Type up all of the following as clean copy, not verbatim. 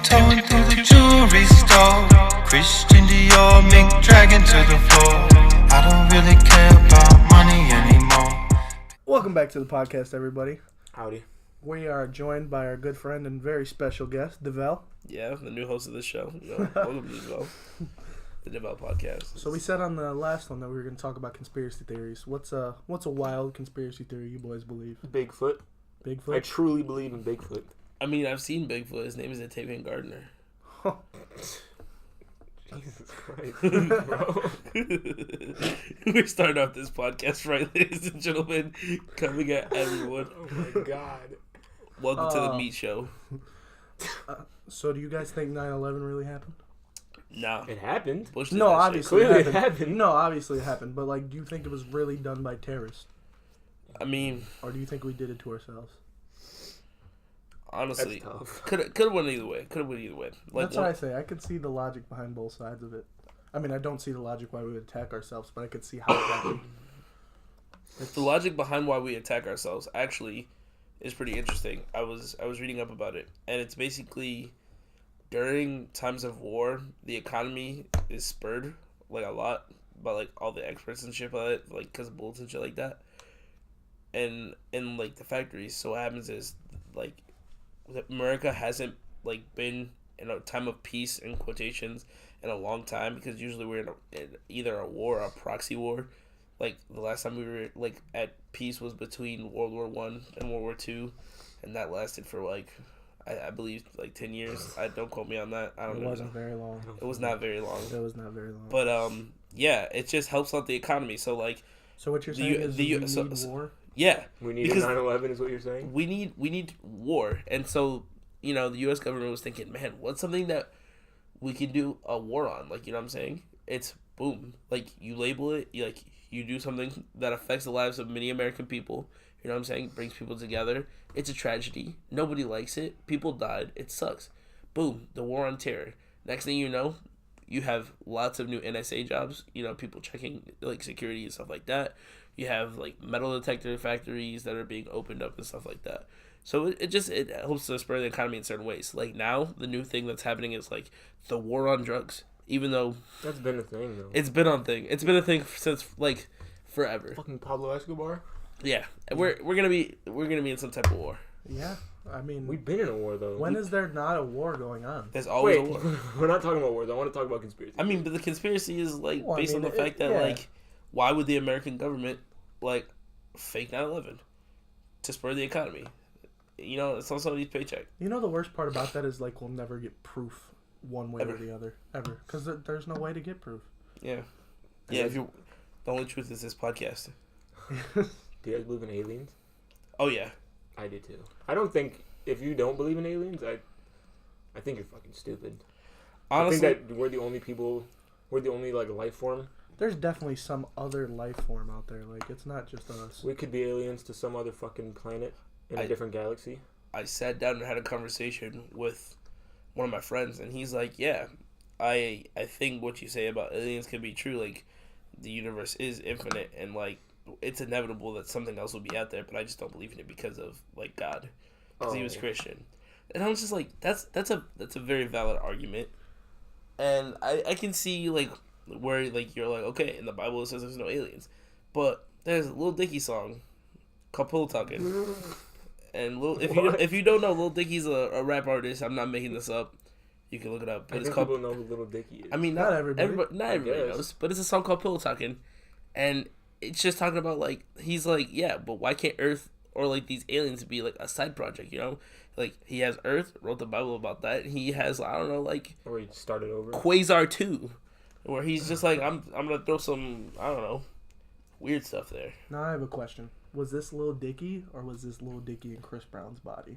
Tiptoeing through the jewelry store. Christian Dior, mink dragging to the floor. I don't really care about money anymore. Welcome back to the podcast, everybody. Howdy. We are joined by our good friend and very special guest, Devel. Yeah, the new host of this show. Welcome to Devel. The Devel podcast. So we said on the last one that we were going to talk about conspiracy theories. What's a wild conspiracy theory you boys believe? Bigfoot. Bigfoot? I truly believe in Bigfoot. I mean, I've seen Bigfoot. His name is Octavian Gardner. Jesus Christ, bro. We're starting off this podcast right, ladies and gentlemen. Coming at everyone. Oh my God. Welcome to the meat show. So do you guys think 9/11 really happened? Nah. It happened. Bush did No, that obviously Clearly it it happened. happened. No, obviously it happened. But, like, do you think it was really done by terrorists? shit. I mean, Or do you think we did it to ourselves? honestly, That's tough. could have went either way. Like, That's what I say. I could see the logic behind both sides of it. I mean, I don't see the logic why we would attack ourselves, but I could see how it happened. The logic behind why we attack ourselves actually is pretty interesting. I was reading up about it, and it's basically during times of war, the economy is spurred like a lot by like all the experts and shit about it, like because of bullets and shit like that. And in like the factories, so what happens is like America hasn't like been in a time of peace in quotations in a long time because usually we're in either a war or a proxy war. Like the last time we were like at peace was between World War I and World War II, and that lasted for like I believe like 10 years. Don't quote me on that. I don't know. It wasn't very long. It was not very long. It was not very long. But yeah, it just helps out the economy. So like So what you're saying is we need war? Yeah, We need because 9/11 is what you're saying? we need war, and so the U.S. government was thinking, man, what's something that we can do a war on? Like, you know what I'm saying? It's boom. Like, you label it, you do something that affects the lives of many American people. You know what I'm saying? Brings people together. It's a tragedy. Nobody likes it. People died. It sucks. Boom. The war on terror. Next thing you know, you have lots of new NSA jobs. People checking like security and stuff like that. You have like metal detector factories that are being opened up and stuff like that. So it helps to spur the economy in certain ways. Like now, the new thing that's happening is like the war on drugs. Even though That's been a thing, though. it's been a thing since like forever. Fucking Pablo Escobar? Yeah, and we're gonna be in some type of war. Yeah. I mean, We've been in a war, though. when is there not a war going on? There's always Wait, a war. we're not talking about wars. I want to talk about conspiracy. I mean, but the conspiracy is like Well, I based mean, on the fact that yeah. like, why would the American government like fake 9/11 to spur the economy? It's on somebody's paycheck. You know the worst part about that is like we'll never get proof one way Ever. or the other ever because there's no way to get proof. Yeah, yeah. If you, the only truth is this podcast. Do you guys believe in aliens? Oh yeah, I do, too. I don't think... If you don't believe in aliens, I think you're fucking stupid. honestly, I think that we're the only people... We're the only, like, life form. There's definitely some other life form out there. Like it's not just us. We could be aliens to some other fucking planet in a different galaxy. I sat down and had a conversation with one of my friends, and he's like, "Yeah, I think what you say about aliens can be true. Like, the universe is infinite, and like it's inevitable that something else will be out there. But I just don't believe in it because of like God, because he was Christian." And I was just like, "That's a very valid argument," and I can see like where like you're like, okay, in the Bible it says there's no aliens, but there's a Lil Dicky song called "Pillow Talking." And if you don't know, Lil Dicky's a rap artist. I'm not making this up. You can look it up. But I think people know who Little Dicky is. I mean, not everybody. Not everybody knows. But it's a song called "Pillow Talking," and it's just talking about like he's like, yeah, but why can't Earth or like these aliens be like a side project? Like he has Earth, wrote the Bible about that. He has Or he started over. Quasar 2, where he's just like I'm gonna throw some weird stuff there. Now I have a question. Was this Lil Dicky or was this Lil Dicky in Chris Brown's body?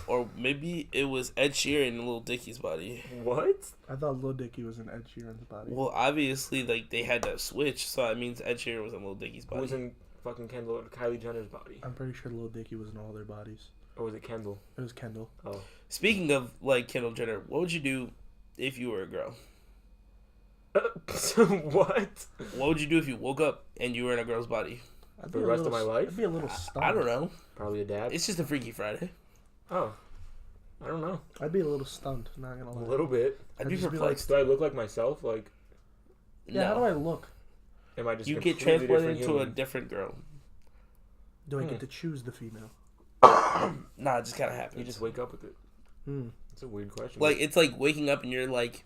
Or maybe it was Ed Sheeran in Lil Dicky's body. What? I thought Lil Dicky was in Ed Sheeran's body. Well, obviously, like they had to switch, so that means Ed Sheeran was in Lil Dicky's Who body. was in fucking Kylie Jenner's body? I'm pretty sure Lil Dicky was in all their bodies. Or was it Kendall? It was Kendall. Oh. Speaking of like Kendall Jenner, what would you do if you were a girl? What? What would you do if you woke up and you were in a girl's body? For the rest of my life? I'd be a little stunned. I don't know. Probably a dad. It's just a Freaky Friday. Oh. I don't know. I'd be a little stunned. Not gonna A lie. little bit. I'd be just be perplexed. Do I look like myself? Like, Yeah. How do I look? am I just You get completely transported different into a human? different girl. Do I get to choose the female? Nah, it just kind of happens. You just wake up with it. Hmm. It's a weird question. Like, it's like waking up and you're like,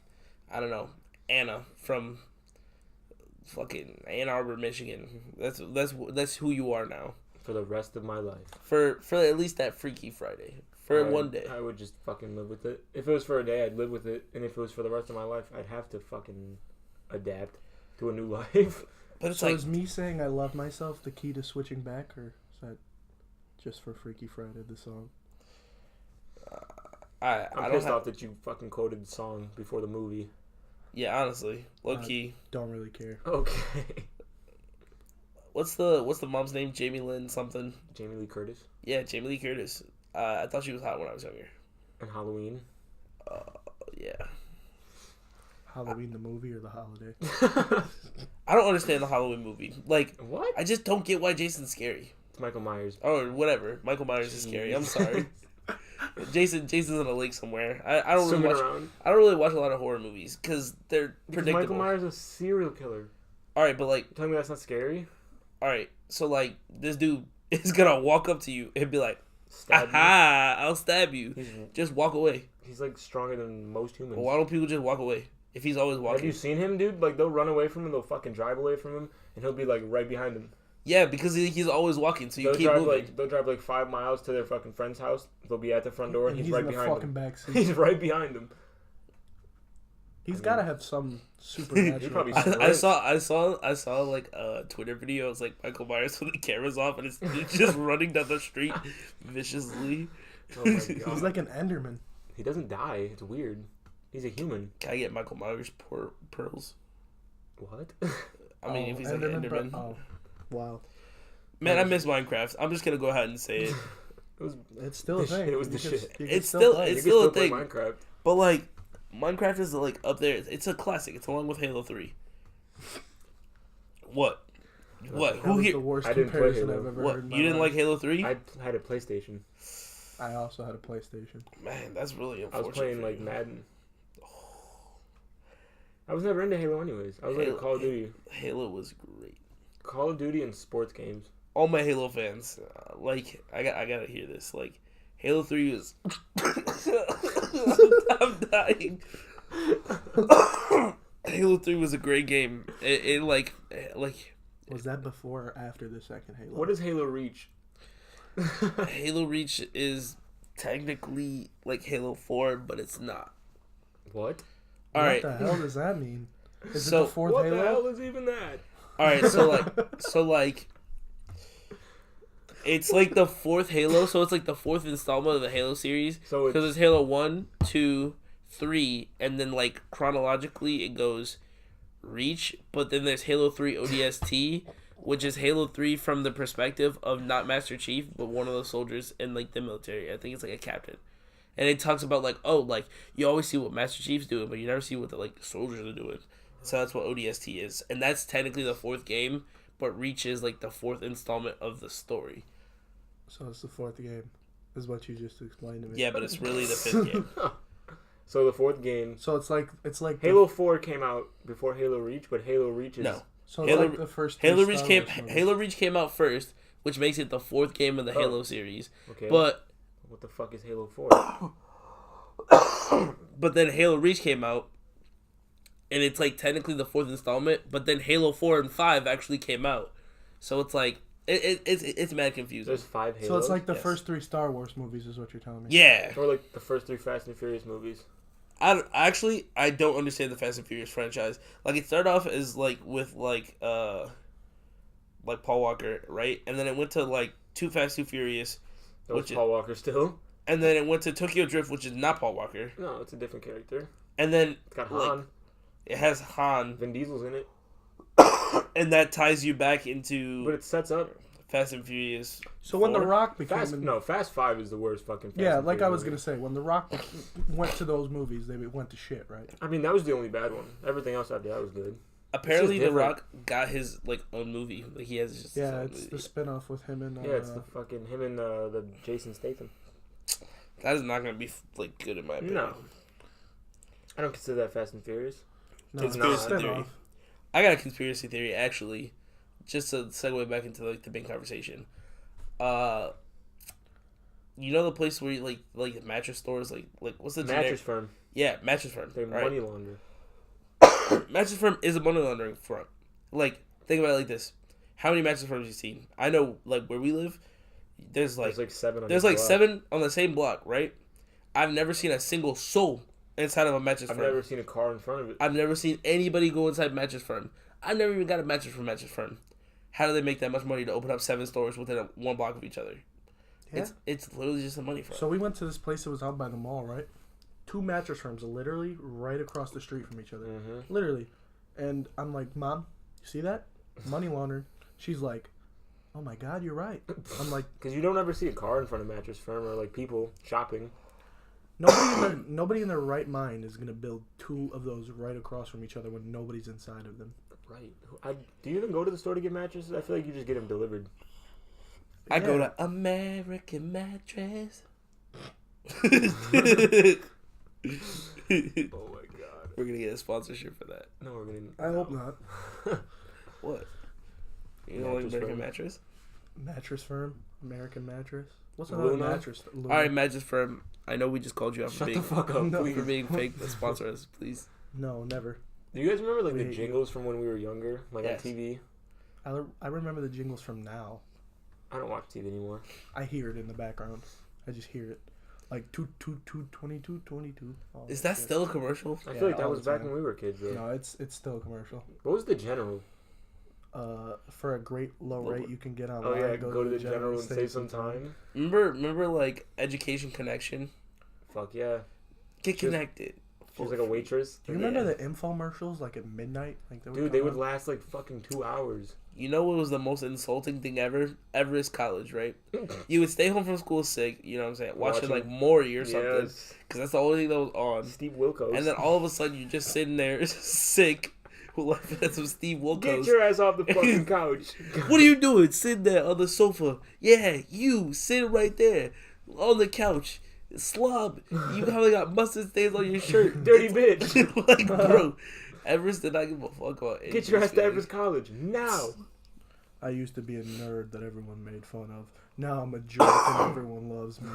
I don't know, Anna from fucking Ann Arbor, Michigan. That's who you are now. for the rest of my life. For at least that Freaky Friday. For one day. I would just fucking live with it. If it was for a day, I'd live with it. And if it was for the rest of my life, I'd have to fucking adapt to a new life. But it's So like, is me saying I love myself the key to switching back, or is that just for Freaky Friday, the song? I'm I'm pissed off that you fucking quoted the song before the movie. Yeah, honestly, low key. Don't really care. Okay. What's the mom's name? Jamie Lynn something. Jamie Lee Curtis. Yeah, Jamie Lee Curtis. I thought she was hot when I was younger. And Halloween. Yeah. Halloween the movie or the holiday? I don't understand the Halloween movie. Like, What? I just don't get why Jason's scary. It's Michael Myers. Or whatever. Michael Myers is scary. I'm sorry. Jason's in a lake somewhere. I don't really Swimming watch. around. I don't really watch a lot of horror movies because they're Because predictable. Michael Myers is a serial killer. All right, but like, Tell me that's not scary? all right, so like, this dude is gonna walk up to you and be like, Stab me. "Aha! I'll stab you." He's, Just walk away. he's like stronger than most humans. Well, why don't people just walk away if he's always Have walking? you seen him, dude? Like, they'll run away from him, they'll fucking drive away from him, and he'll be like right behind them. Yeah, because he's always walking, so you They'll keep drive moving. they'll drive like 5 miles to their fucking friend's house. They'll be at the front door, and he's right in the behind fucking them. backseat. He's right behind them. He's got to have some supernatural. probably- power. I saw like a Twitter video. It's like Michael Myers with the cameras off, and it's just running down the street viciously. Oh my He's god. like an Enderman. He doesn't die. It's weird. He's a human. Can I get Michael Myers pearls? What? I mean, if he's like Enderman, an Enderman. Oh, wow. Man, I miss Minecraft. I'm just gonna go ahead and say it. It was. It's still a The thing. shit, it was You the can- shit. you can It's still still- play. You it's can still a still play thing. Minecraft. But like, Minecraft is like up there. It's a classic. It's along with Halo 3. What? What? That Who was here? the worst I didn't play comparison Halo. I've ever What? heard in my You didn't life. like Halo 3? I had a PlayStation. I also had a PlayStation. Man, that's really I unfortunate. was playing for like you. Madden. I was never into Halo anyways. I was like a Halo- Call of Duty. Halo was great. Call of Duty and sports games. All my Halo fans, like, I gotta hear this. Like, Halo 3 is. I'm dying. Halo 3 was a great game. It like. Was that before or after the second Halo? What is Halo Reach? Halo Reach is technically like Halo 4, but it's not. What? All What right. the hell does that mean? Is So- it the fourth What Halo? the hell is even that? All right, so like it's like the fourth Halo, so it's like the fourth installment of the Halo series. So Because it's Halo 1, 2, 3, and then like chronologically it goes Reach, but then there's Halo 3 ODST, which is Halo 3 from the perspective of not Master Chief, but one of the soldiers in like the military. I think it's like a captain. And it talks about like, oh, like you always see what Master Chief's doing, but you never see what the like soldiers are doing. So that's what ODST is. And that's technically the fourth game, but Reach is like the fourth installment of the story. So it's the fourth game, is what you just explained to me. Yeah, but it's really the fifth game. So the fourth game. So it's like Halo 4 came out before Halo Reach, but Halo Reach is... No. So it's Halo- like the first. three Halo Reach Star came Wars movies. Halo Reach came out first, which makes it the fourth game of the Oh. Halo series. Okay. But What the fuck is Halo 4? then Halo Reach came out, and it's like technically the fourth installment. But then Halo 4 and 5 actually came out, so it's like it's mad confusing. There's 5 Halos? So it's like the Yes. first 3 Star Wars movies, is what you're telling me. Yeah, Or like the first 3 Fast and Furious movies. I don't understand the Fast and Furious franchise. Like it started off as like with like Paul Walker, right? And then it went to like Too Fast, Too Furious, That was Which is- Paul Walker still. and then it went to Tokyo Drift, which is not Paul Walker. No, it's a different character. And then It's got like, Han. it has Han, Vin Diesel's in it. and that ties you back into But it sets up... Fast and Furious. So when The 4? Rock became Fast 5 is the worst fucking Fast yeah, and like I Furious was movie. gonna say, when The Rock went to those movies, they went to shit, right? I mean, that was the only bad one. Everything else after that was good. Apparently, It's The just Rock got his like own movie. Like he has just his Yeah, own it's movie. the spin-off with him and Yeah, it's the fucking... Him and the Jason Statham. That is not gonna be like good in my opinion. No. I don't consider that Fast and Furious. No, Conspiracy spin theory. off. I got a conspiracy theory actually, just to segue back into like the main conversation. You know the place where you, like the mattress stores, like what's the Mattress firm. Yeah, mattress firm. They right? money launder. Mattress firm is a money laundering firm. Like, think about it like this: how many mattress firms you seen? I know, like where we live, there's like 7. there's like 7 on the same block, right? I've never seen a single soul inside of a mattress I've firm. never seen a car in front of it. I've never seen anybody go inside mattress firm. I never even got a mattress from mattress firm. How do they make that much money to open up 7 stores within one block of each other? Yeah. It's literally just a money firm. So we went to this place that was out by the mall, right? 2 mattress firms, literally right across the street from each other, literally. And I'm like, Mom, you see that? Money laundering. She's like, oh my God, you're right. I'm like, because you don't ever see a car in front of mattress firm or like people shopping. nobody in their right mind is gonna build 2 of those right across from each other when nobody's inside of them. Right. Do you even go to the store to get mattresses? I feel like you just get them delivered. I go to American Mattress. Oh my God. We're gonna get a sponsorship for that. No, we're gonna. I hope not. What? You don't like Mattress American firm. Mattress? Mattress firm, American mattress. What's Luna? another mattress? Luna. All right, mattress firm. I know we just called you out for Shut being the fuck up, No. please. for being fake. But sponsor us, please. No, never. Do you guys remember like We the hate jingles from when we were younger, like Yes. on TV? I remember the jingles from now. I don't watch TV anymore. I hear it in the background. I just hear it. Like 22. Is that still a commercial? I Yeah, feel like that all was the back time. when we were kids, though. No, it's still a commercial. What was the General? For a great low rate you can get online. Oh yeah, go to the General and save some time. time. Remember like Education Connection? Fuck yeah. Get She was- connected. She was like a waitress. Do you remember Yeah. the infomercials like at midnight? Like Dude, they would last like fucking 2 hours. You know what was the most insulting thing ever? Everest College, right? You would stay home from school sick, you know what I'm saying? Watching like Maury or something. Yes. Because that's the only thing that was on. Steve Wilkos. And then all of a sudden you're just sitting there sick, laughing at some Steve Get Wilkos. your ass off the fucking couch. What are you doing? Sitting there on the sofa. Yeah, you sitting right there on the couch. Slob. You probably got mustard stains on your shirt. Dirty bitch. Like, bro, Everest did not give a fuck about anything. Get your ass to Everest College now. I used to be a nerd that everyone made fun of. Now I'm a joke and everyone loves me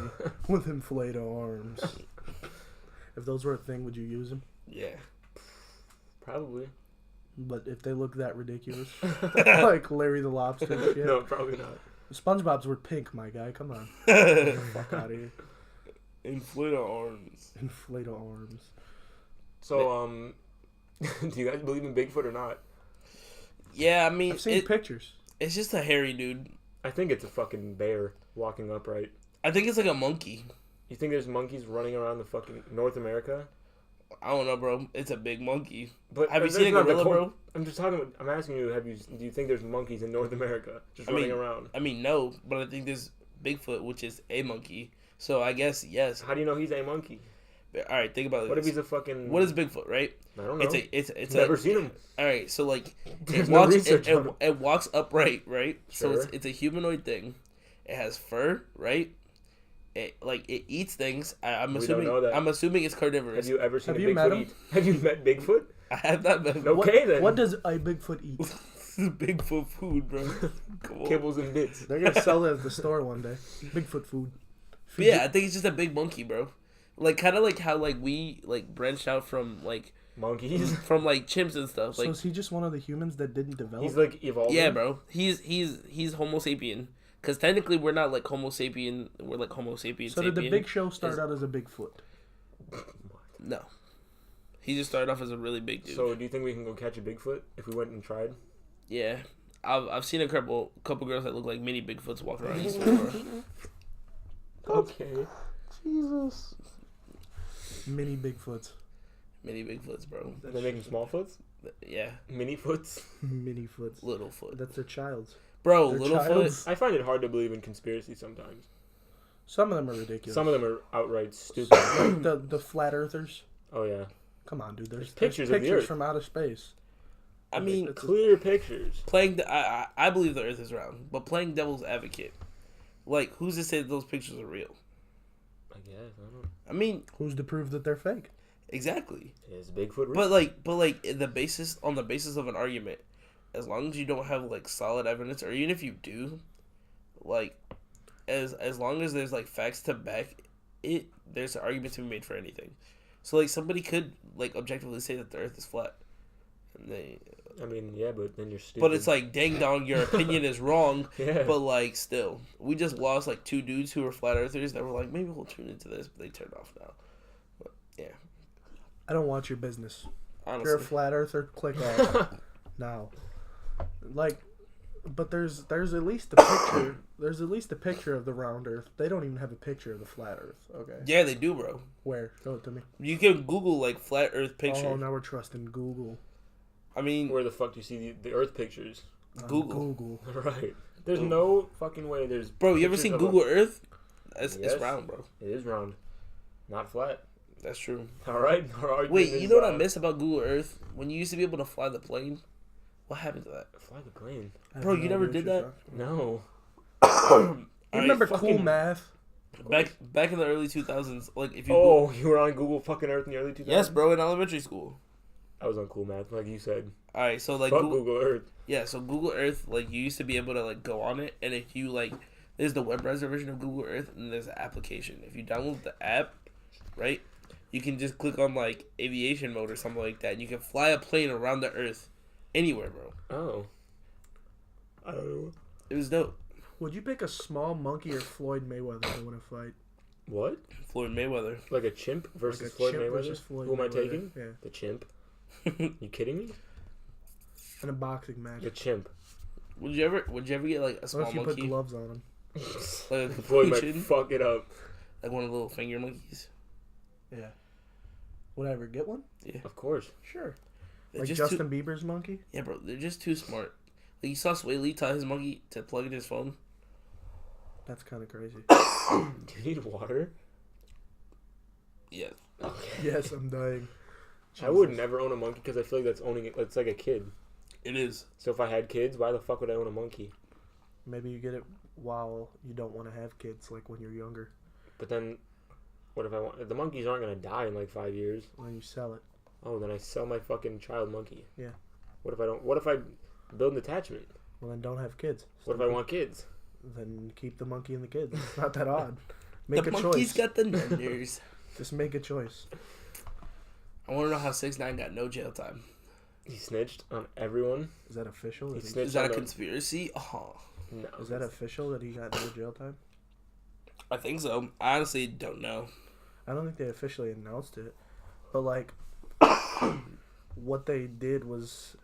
with inflated arms. If those were a thing, would you use them? Yeah. Probably. But if they look that ridiculous, like Larry the Lobster and shit. No, probably not. SpongeBob's were pink, my guy. Come on. Fuck out of here. Inflated arms. Inflated arms. So, do you guys believe in Bigfoot or not? Yeah, I mean, I've seen pictures. it's just a hairy dude. I think it's a fucking bear walking upright. I think it's like a monkey. You think there's monkeys running around the fucking North America? I don't know, bro. It's a big monkey. But Have you that's seen a not the gorilla, bro? I'm just talking about, I'm asking you, do you think there's monkeys in North America just running around? I mean, no, but I think there's Bigfoot, which is a monkey. So I guess yes. How do you know he's a monkey? All right, think about it. What if he's a fucking... What is Bigfoot, right? I don't know. It's Never a, seen him. All right, so like There's it no walks research on him. it walks upright, right? So Sure. it's a humanoid thing. It has fur, right? It eats things. I'm We assuming don't know that. I'm assuming it's carnivorous. Have you ever seen Have a you met Bigfoot him? eat? Have you met Bigfoot? I have not been. Okay, then. What does a Bigfoot eat? Bigfoot food, bro. Come on. Kibbles and bits. They're gonna sell it at the store one day. Bigfoot food. But yeah, I think it's just a big monkey, bro. Like kind of like how like we like branched out from like Monkeys. chimps and stuff. So Like is he just one of the humans that didn't develop? He's like evolving. yeah, bro. He's Homo sapien. Because technically we're not like Homo sapien. We're like Homo sapien. So did the sapien. Big Show start out as a Bigfoot? No. He just started off as a really big dude. So do you think we can go catch a Bigfoot if we went and tried? Yeah. I've seen a couple girls that look like mini Bigfoots walking around East Aurora. Okay. Jesus. Mini Bigfoots. Mini Bigfoots, bro. They're making small foots? Yeah. Mini foots? Mini foots. Little foot. That's their child's. Bro, They're little childs. foot. I find it hard to believe in conspiracy sometimes. Some of them are ridiculous. Some of them are outright stupid. Like the flat earthers. Oh, yeah. Come on, dude. There's pictures of the Earth. from outer space. I mean, Clear pictures. I believe the Earth is round, but playing devil's advocate, like, who's to say that those pictures are real? I guess I don't. I mean, Who's to prove that they're fake? exactly. Is Bigfoot real? But the basis of an argument, as long as you don't have like solid evidence, or even if you do, like, as long as there's like facts to back it, there's an argument to be made for anything. So like somebody could like objectively say that the Earth is flat, and I mean, yeah, but then you're stupid. but it's like, dang dong, your opinion is wrong. Yeah. But like, still, we just lost like 2 dudes who were flat earthers that were like, maybe we'll tune into this, but they turned off now. But yeah, I don't want your business. honestly, If you're a flat earther, click off now. Like, but there's at least a picture. There's at least a picture of the round Earth. They don't even have a picture of the flat Earth. Okay. yeah, they do, bro. Where? Show it to me. You can Google like flat Earth picture. Oh, now we're trusting Google. I mean, Where the fuck do you see the Earth pictures? Google. Google. Right. There's Google. no fucking way. There's. Bro, you ever pictures seen of Google Earth? It's Yes. round, bro. It is round, not flat. That's true. All right. Our argument Wait, you is, know what I miss about Google Earth? When you used to be able to fly the plane. What happened to that? Fly the plane. I have Bro, you never idea did what you're that? No. talking- You Alright, remember Cool fucking- Math? Back in the early 2000s, like if you Oh, you were on Google fucking Earth in the early 2000s? yes, bro, in elementary school. I was on Cool Math, like you said. All right, so like Fuck Google Earth. yeah, so Google Earth, like you used to be able to like go on it, and if you like, there's the web browser version of Google Earth, and there's an application. If you download the app, right, you can just click on like aviation mode or something like that, and you can fly a plane around the Earth, anywhere, bro. Oh. I don't know. It was dope. Would you pick a small monkey or Floyd Mayweather to win a fight? What? Floyd Mayweather. Like a chimp versus Like a Floyd chimp Mayweather? versus Floyd Who am I Mayweather. taking? Yeah. The chimp. You kidding me? In a boxing match. The chimp. Would you ever get like a What small if you put monkey, gloves on him? like a Floyd might capuchin, fuck it up. like one of the little finger monkeys? Yeah. Would I ever get one? Of course. Sure. They're Like just Justin Bieber's monkey? Yeah, bro, they're just too smart. Like, you saw Sway Lee tell his monkey to plug in his phone? That's kind of crazy. Do you need water? Yeah. Yes, I'm dying. I would Jesus. never own a monkey because I feel like that's owning it. It's like a kid. It is. So if I had kids, why the fuck would I own a monkey? Maybe you get it while you don't want to have kids, like when you're younger. But then, what if I want... The monkeys aren't going to die in like 5 years. And then you sell it. Oh, then I sell my fucking child monkey. Yeah. What if I don't... What if I build an attachment? Well, then don't have kids. What if I want kids? Then keep the monkey and the kids. It's not that odd. Make The a monkey's choice. got the numbers. Just make a choice. I want to know how 6ix9ine got no jail time. He snitched on everyone. Is that official? He Is, snitched Is that on a the- conspiracy? Oh, No. is that official that he got no jail time? I think so. I honestly don't know. I don't think they officially announced it. But, like, what they did was,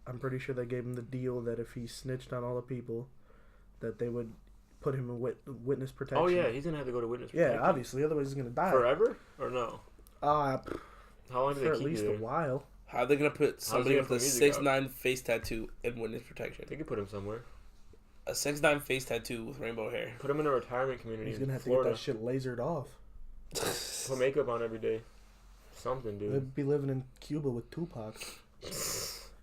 I'm pretty sure they gave him the deal that if he snitched on all the people, that they would put him in witness protection. Oh, yeah. He's going to have to go to witness Yeah, protection. obviously. Otherwise, he's going to die. Forever? Or no? Uh, How long do for they at keep least you a there? while. How are they going to put somebody he with gonna a put music 6ix9ine face tattoo in witness protection? They could put him somewhere. A 6ix9ine face tattoo with rainbow hair. Put him in a retirement community He's in going to have Florida. to get that shit lasered off. Put makeup on every day. Something, dude. They'd be living in Cuba with Tupac.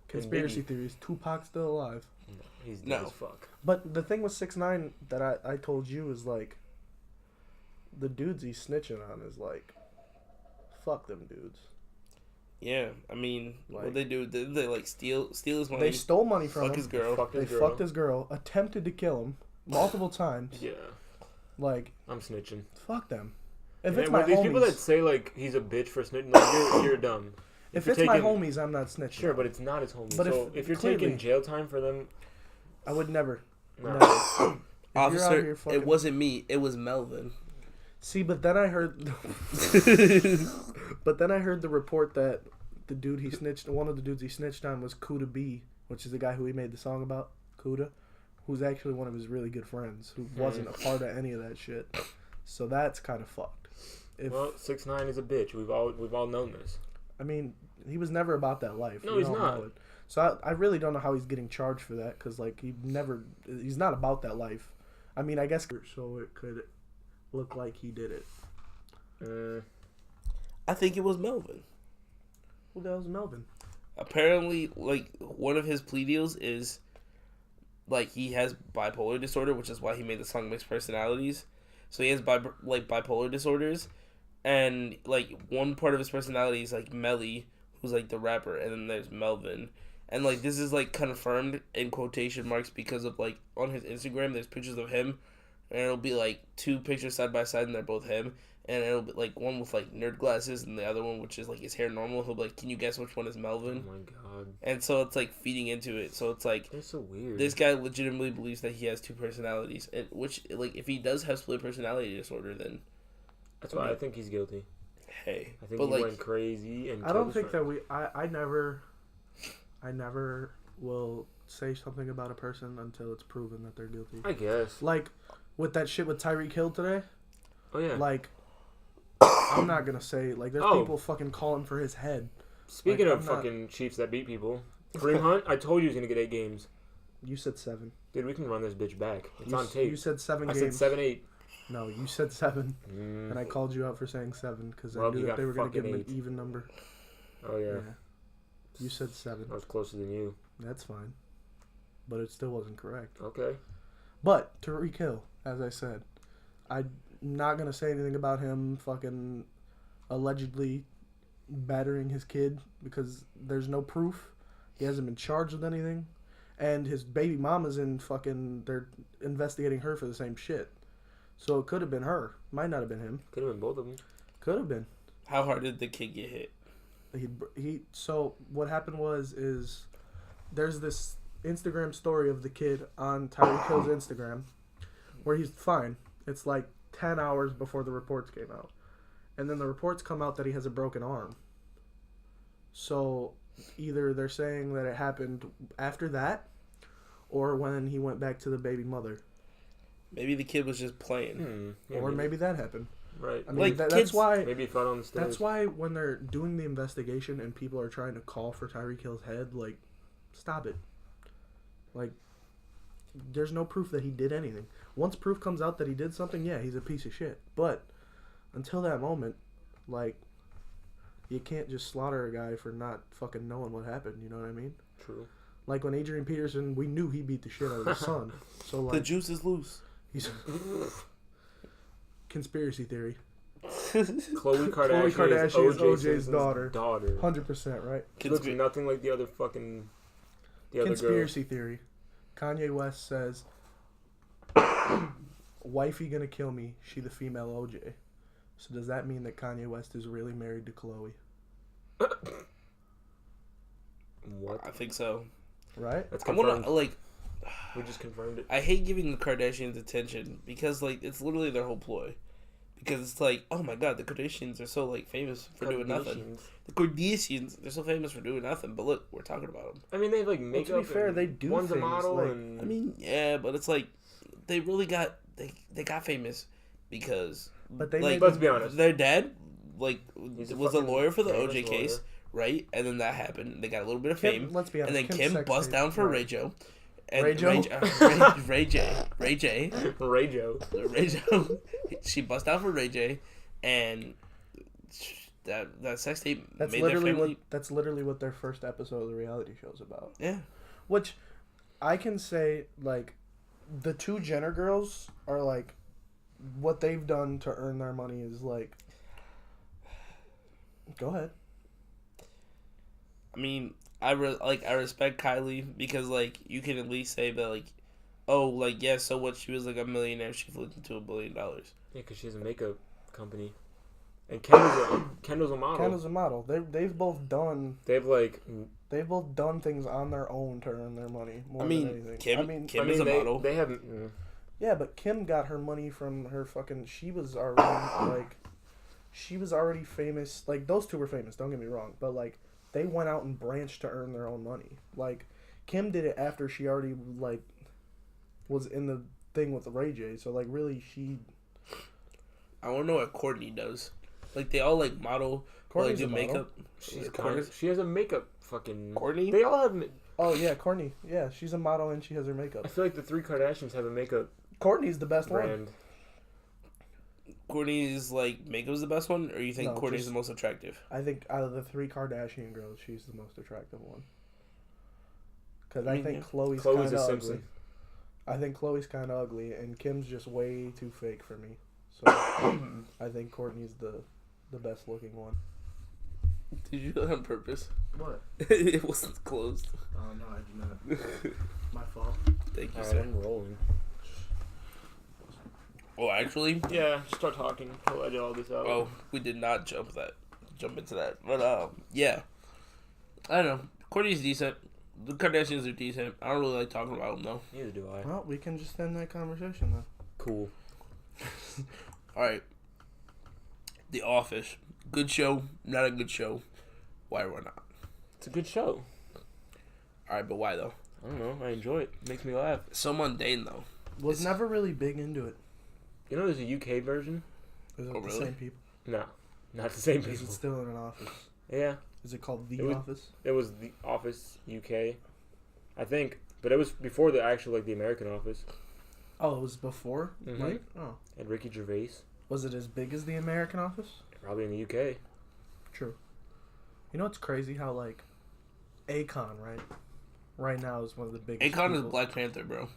Conspiracy Biggie. theories. Tupac's still alive. No, he's dead No. as fuck. But the thing with 6ix9ine that I told you is, like, the dudes he's snitching on is, like, fuck them dudes. Yeah, I mean, Like- what they do? They like steal his money, They stole money from fuck him. his girl. Fuck They his girl. fucked his girl, attempted to kill him multiple times. Yeah, Like, I'm snitching. fuck them. If And it's then my with these people that homies, say like he's a bitch for snitching, like you're dumb. if you're it's my taking- homies, I'm not snitching. Sure, but it's not his homie. But So if- if you're clearly- taking jail time for them, I would never. no. Never. If you're out Officer, here fucking- it wasn't me. It was Melvin. See, but then I heard. But then I heard the report that the dude he snitched, one of the dudes he snitched on was Kuda B, which is the guy who he made the song about, Kuda, who's actually one of his really good friends, who wasn't a part of any of that shit. So that's kind of fucked. If Well, 6ix9ine is a bitch. We've all known this. I mean, he was never about that life. No, We he's all not. know it. So I really don't know how he's getting charged for that, because like he's not about that life. I mean, I guess so it could look like he did it. I think it was Melvin. Who the hell's Melvin? Apparently, like, one of his plea deals is, like, he has bipolar disorder, which is why he made the song Mixed Personalities. So he has bipolar disorders, and like one part of his personality is like Melly, who's like the rapper, and then there's Melvin. And like this is like confirmed in quotation marks because of like on his Instagram there's pictures of him, and it'll be like two pictures side by side and they're both him, and it'll be like one with like nerd glasses and the other one which is like his hair normal. He'll be like, can you guess which one is Melvin? Oh my god. And so it's like feeding into it. So it's like That's so weird. this guy legitimately believes that he has two personalities, and which like if he does have split personality disorder, then That's why I think he's guilty. hey, I think but he like went crazy and. I don't think that I never will say something about a person until it's proven that they're guilty. I guess. Like with that shit with Tyreek Hill today. Oh yeah. Like I'm not gonna say like there's Oh. people fucking calling for his head. Speaking like, of I'm not- fucking Chiefs that beat people, Kareem Hunt, I told you he was gonna get 8 games. You said 7. Dude, we can run this bitch back. It's You on tape. You said 7 I games. said 7-8. No, you said 7, Mm. and I called you out for saying 7 because Well, I knew you that got they were gonna give fucking him an 8. even number. Oh yeah. You said 7. I was closer than you. That's fine, but it still wasn't correct. Okay. But Tyreek Hill, as I said, I'm not gonna say anything about him fucking allegedly battering his kid because there's no proof. He hasn't been charged with anything, and his baby mama's in fucking. They're investigating her for the same shit. So it could have been her. Might not have been him. Could have been both of them. Could have been. how hard did the kid get hit? So what happened is there's this Instagram story of the kid on Tyreek Hill's Instagram where he's fine. It's like 10 hours before the reports came out. And then the reports come out that he has a broken arm. So either they're saying that it happened after that or when he went back to the baby mother. Maybe the kid was just playing. Yeah, Or maybe that happened. Right. I mean, Like, that's kids- why Maybe he fell on the stairs. that's why when they're doing the investigation and people are trying to call for Tyreek Hill's head, like, stop it. Like, there's no proof that he did anything. Once proof comes out that he did something, yeah, he's a piece of shit. But until that moment, like, you can't just slaughter a guy for not fucking knowing what happened. You know what I mean? True. Like when Adrian Peterson, we knew he beat the shit out of his son. So The like, juice is loose. he's conspiracy theory. Khloe Khloe Kardashian is OJ's Simpson's daughter. 100%, right? She looks nothing like the other fucking. The other girl. Conspiracy theory. Kanye West says, "Wifey gonna kill me. She the female OJ." So does that mean that Kanye West is really married to Khloe? What? I think so. Right? That's I confirmed. wanna like. We just confirmed it. I hate giving the Kardashians attention because like it's literally their whole ploy. Because it's like, oh my god, the Kardashians are so like famous for doing nothing. The Kardashians, they're so famous for doing nothing. But look, we're talking about them. I mean, they have like Well, makeup. to be fair, and they do One's a things, model, like- and I mean, yeah, but it's like they really got they got famous because But they like made let's be honest. their dad like He's a was a fucking lawyer for the famous OJ case, lawyer. right? And then that happened. They got a little bit of Kim, fame, let's be honest. and then Kim's Kim sex bust tape, down for right. Ray J. And Ray J? Ray J. Ray J. Ray Joe. Ray J. She bust down for Ray J. And that sex tape That's made literally their family. that's literally what their first episode of the reality show is about. Yeah, Which I can say, like, the two Jenner girls are like, what they've done to earn their money is like. Go ahead. I mean, I respect Kylie because like you can at least say that like, oh like yeah, so what? She was like a millionaire. She flipped into $1 billion. Yeah, because she has a makeup company, and Kendall's a model. Kendall's a model. They've both done things on their own to earn their money. More I than mean, anything. Kim is a model. They have. Yeah, but Kim got her money from her fucking. She was already famous. Like those two were famous. Don't get me wrong, but like they went out and branched to earn their own money. Like Kim did it after she already like was in the thing with Ray J. So like really she. I want to know what Courtney does. Like they all like model, or, like Courtney's do a model. makeup. She has a makeup fucking. Courtney? They all have. Oh yeah, Courtney. Yeah, she's a model and she has her makeup. I feel like the 3 Kardashians have a makeup Courtney's the best one. brand. Courtney's like makeup's the best one, or you think No, Courtney's just- the most attractive? I think out of the 3 Kardashian girls, she's the most attractive one. Because I mean, think yeah. Khloe's Khloe's kind a of Simpson. ugly. I think Khloe's kind of ugly, and Kim's just way too fake for me. So I think Courtney's the best looking one. Did you do that on purpose? What? It wasn't closed. Oh no, I did not. My fault. Thank you, Alright, sir. I'm rolling. Oh, actually, Yeah, just start talking until I do all this out. oh, we did not jump into that. But yeah, I don't know. Courtney's decent. The Kardashians are decent. I don't really like talking about them though. Neither do I. Well, we can just end that conversation then. Cool. All right. The Office, good show, not a good show. Why or not? It's a good show. All right, but why though? I don't know. I enjoy it. Makes me laugh. So mundane though. Was never really big into it. You know, there's a UK version. Is it Oh, the really? same people? No, not the same Is people. it still in an office? Yeah, Is it called The It was- Office? it was the Office UK, I think, but it was before the actual the American Office. Oh, it was before? Mhm. Like, oh. And Ricky Gervais, Was it as big as the American Office? probably in the UK. True. You know what's crazy? How, like, Akon, right now is one of the biggest Akon is people. Black Panther, bro.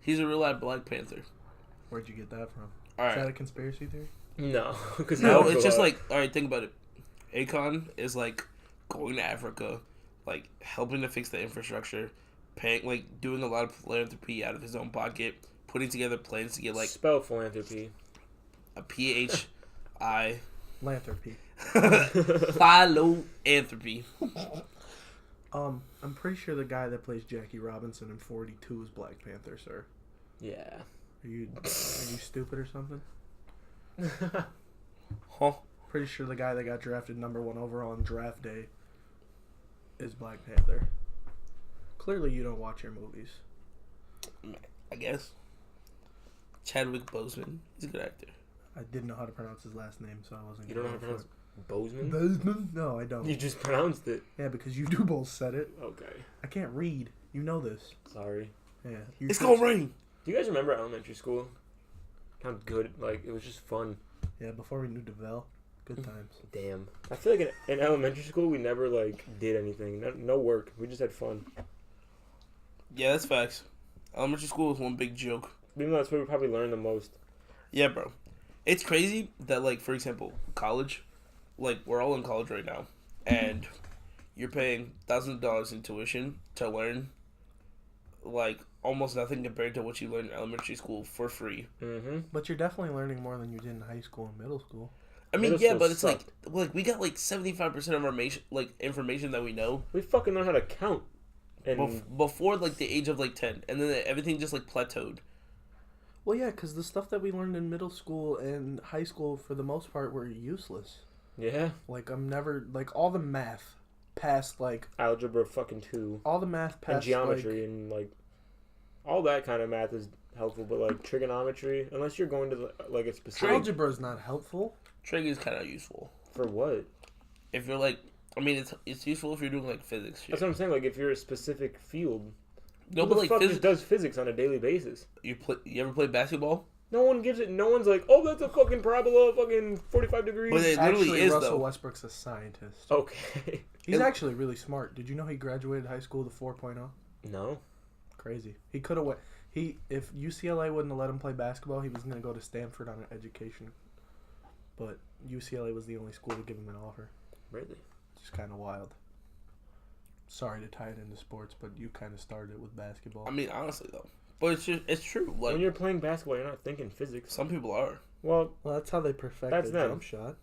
He's a real life Black Panther. Where'd you get that from? All Is that right. a conspiracy theory? No, because No, it's just like, all right, think about it. Akon is like going to Africa, like helping to fix the infrastructure, paying, like doing a lot of philanthropy out of his own pocket, putting together plans to get like spell philanthropy. a PHI Lanthropy. philanthropy. I'm pretty sure the guy that plays Jackie Robinson in 42 is Black Panther, sir. Yeah. Are you stupid or something? Huh? Pretty sure the guy that got drafted number 1 overall on draft day is Black Panther. Clearly, you don't watch your movies. I guess. Chadwick Boseman. He's a good actor. I didn't know how to pronounce his last name, so I wasn't. You don't know how to gonna pronounce Bozeman? Boseman? No, I don't. You just pronounced it. Yeah, because you do both said it. Okay. I can't read. You know this. Sorry. Yeah. It's gonna rain. Do you guys remember elementary school? How good, like, it was just fun. Yeah, before we knew DeVell. Good times. Damn. I feel like in elementary school, we never, like, did anything. No work. We just had fun. Yeah, that's facts. Elementary school was one big joke. Even though that's where we probably learned the most. Yeah, bro. It's crazy that, like, for example, college, like, we're all in college right now, and you're paying thousands of dollars in tuition to learn, like, almost nothing compared to what you learned in elementary school for free. Mm-hmm. But you're definitely learning more than you did in high school and middle school. I mean, Middle yeah, school but it's sucked. like we got, like, 75% of our information that we know We fucking learned how to count. And before, like, the age of, like, 10, and then everything just, like, plateaued. Well, yeah, because the stuff that we learned in middle school and high school, for the most part, were useless. yeah. Like, I'm never... Like, all the math past, like... Algebra fucking 2. All the math past, And geometry and, like, all that kind of math is helpful, but, like, trigonometry, unless you're going to, like, a specific... Algebra is not helpful. Trig is kind of useful. For what? If you're, like... I mean, it's useful if you're doing, like, physics shit. That's what I'm saying, like, if you're a specific field... No, Who but, the like, fuck just does physics on a daily basis? You ever play basketball? No one gives it... No one's like, oh, that's a fucking parabola, fucking 45 degrees. But it literally Actually, is, Russell though. Westbrook's a scientist. Okay. He's actually really smart. Did you know he graduated high school with a 4.0? No. Crazy. He could have went... If UCLA wouldn't have let him play basketball, he was going to go to Stanford on an education. But UCLA was the only school to give him an offer. Really? Just kind of wild. Sorry to tie it into sports, but you kind of started it with basketball. I mean, honestly, though. But it's true. Like, When you're playing basketball, you're not thinking physics. some people are. Well, Well, that's how they perfect That's the them. jump shot.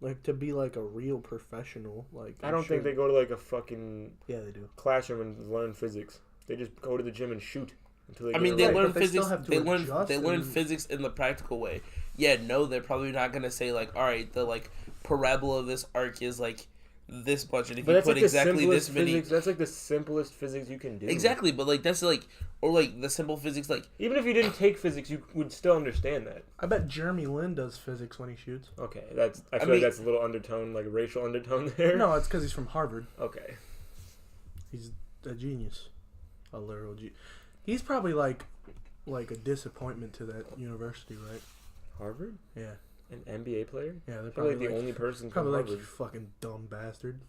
Like, to be, like, a real professional, like... I don't think they go to, like, a fucking Yeah, they do. classroom and learn physics. They just go to the gym and shoot until they I get mean, it they right. Right, learn but they still physics. have to They learn. adjust They learn and- physics in the practical way. Yeah, no, they're probably not gonna say like, all right, the like parabola of this arc is like this much, and if But you that's put like exactly the simplest this many, physics. That's like the simplest physics you can do. exactly. But like that's like, or like the simple physics, like Even if you didn't take physics, you would still understand that. I bet Jeremy Lin does physics when he shoots. Okay, that's. I feel mean- like that's a little undertone, like a racial undertone there. No, it's because he's from Harvard. Okay. He's a genius. A literal genius. He's probably like a disappointment to that university, right? Harvard, Yeah. an NBA player. Yeah, they're Probably probably the like, only person from probably like, Harvard. you fucking dumb bastard.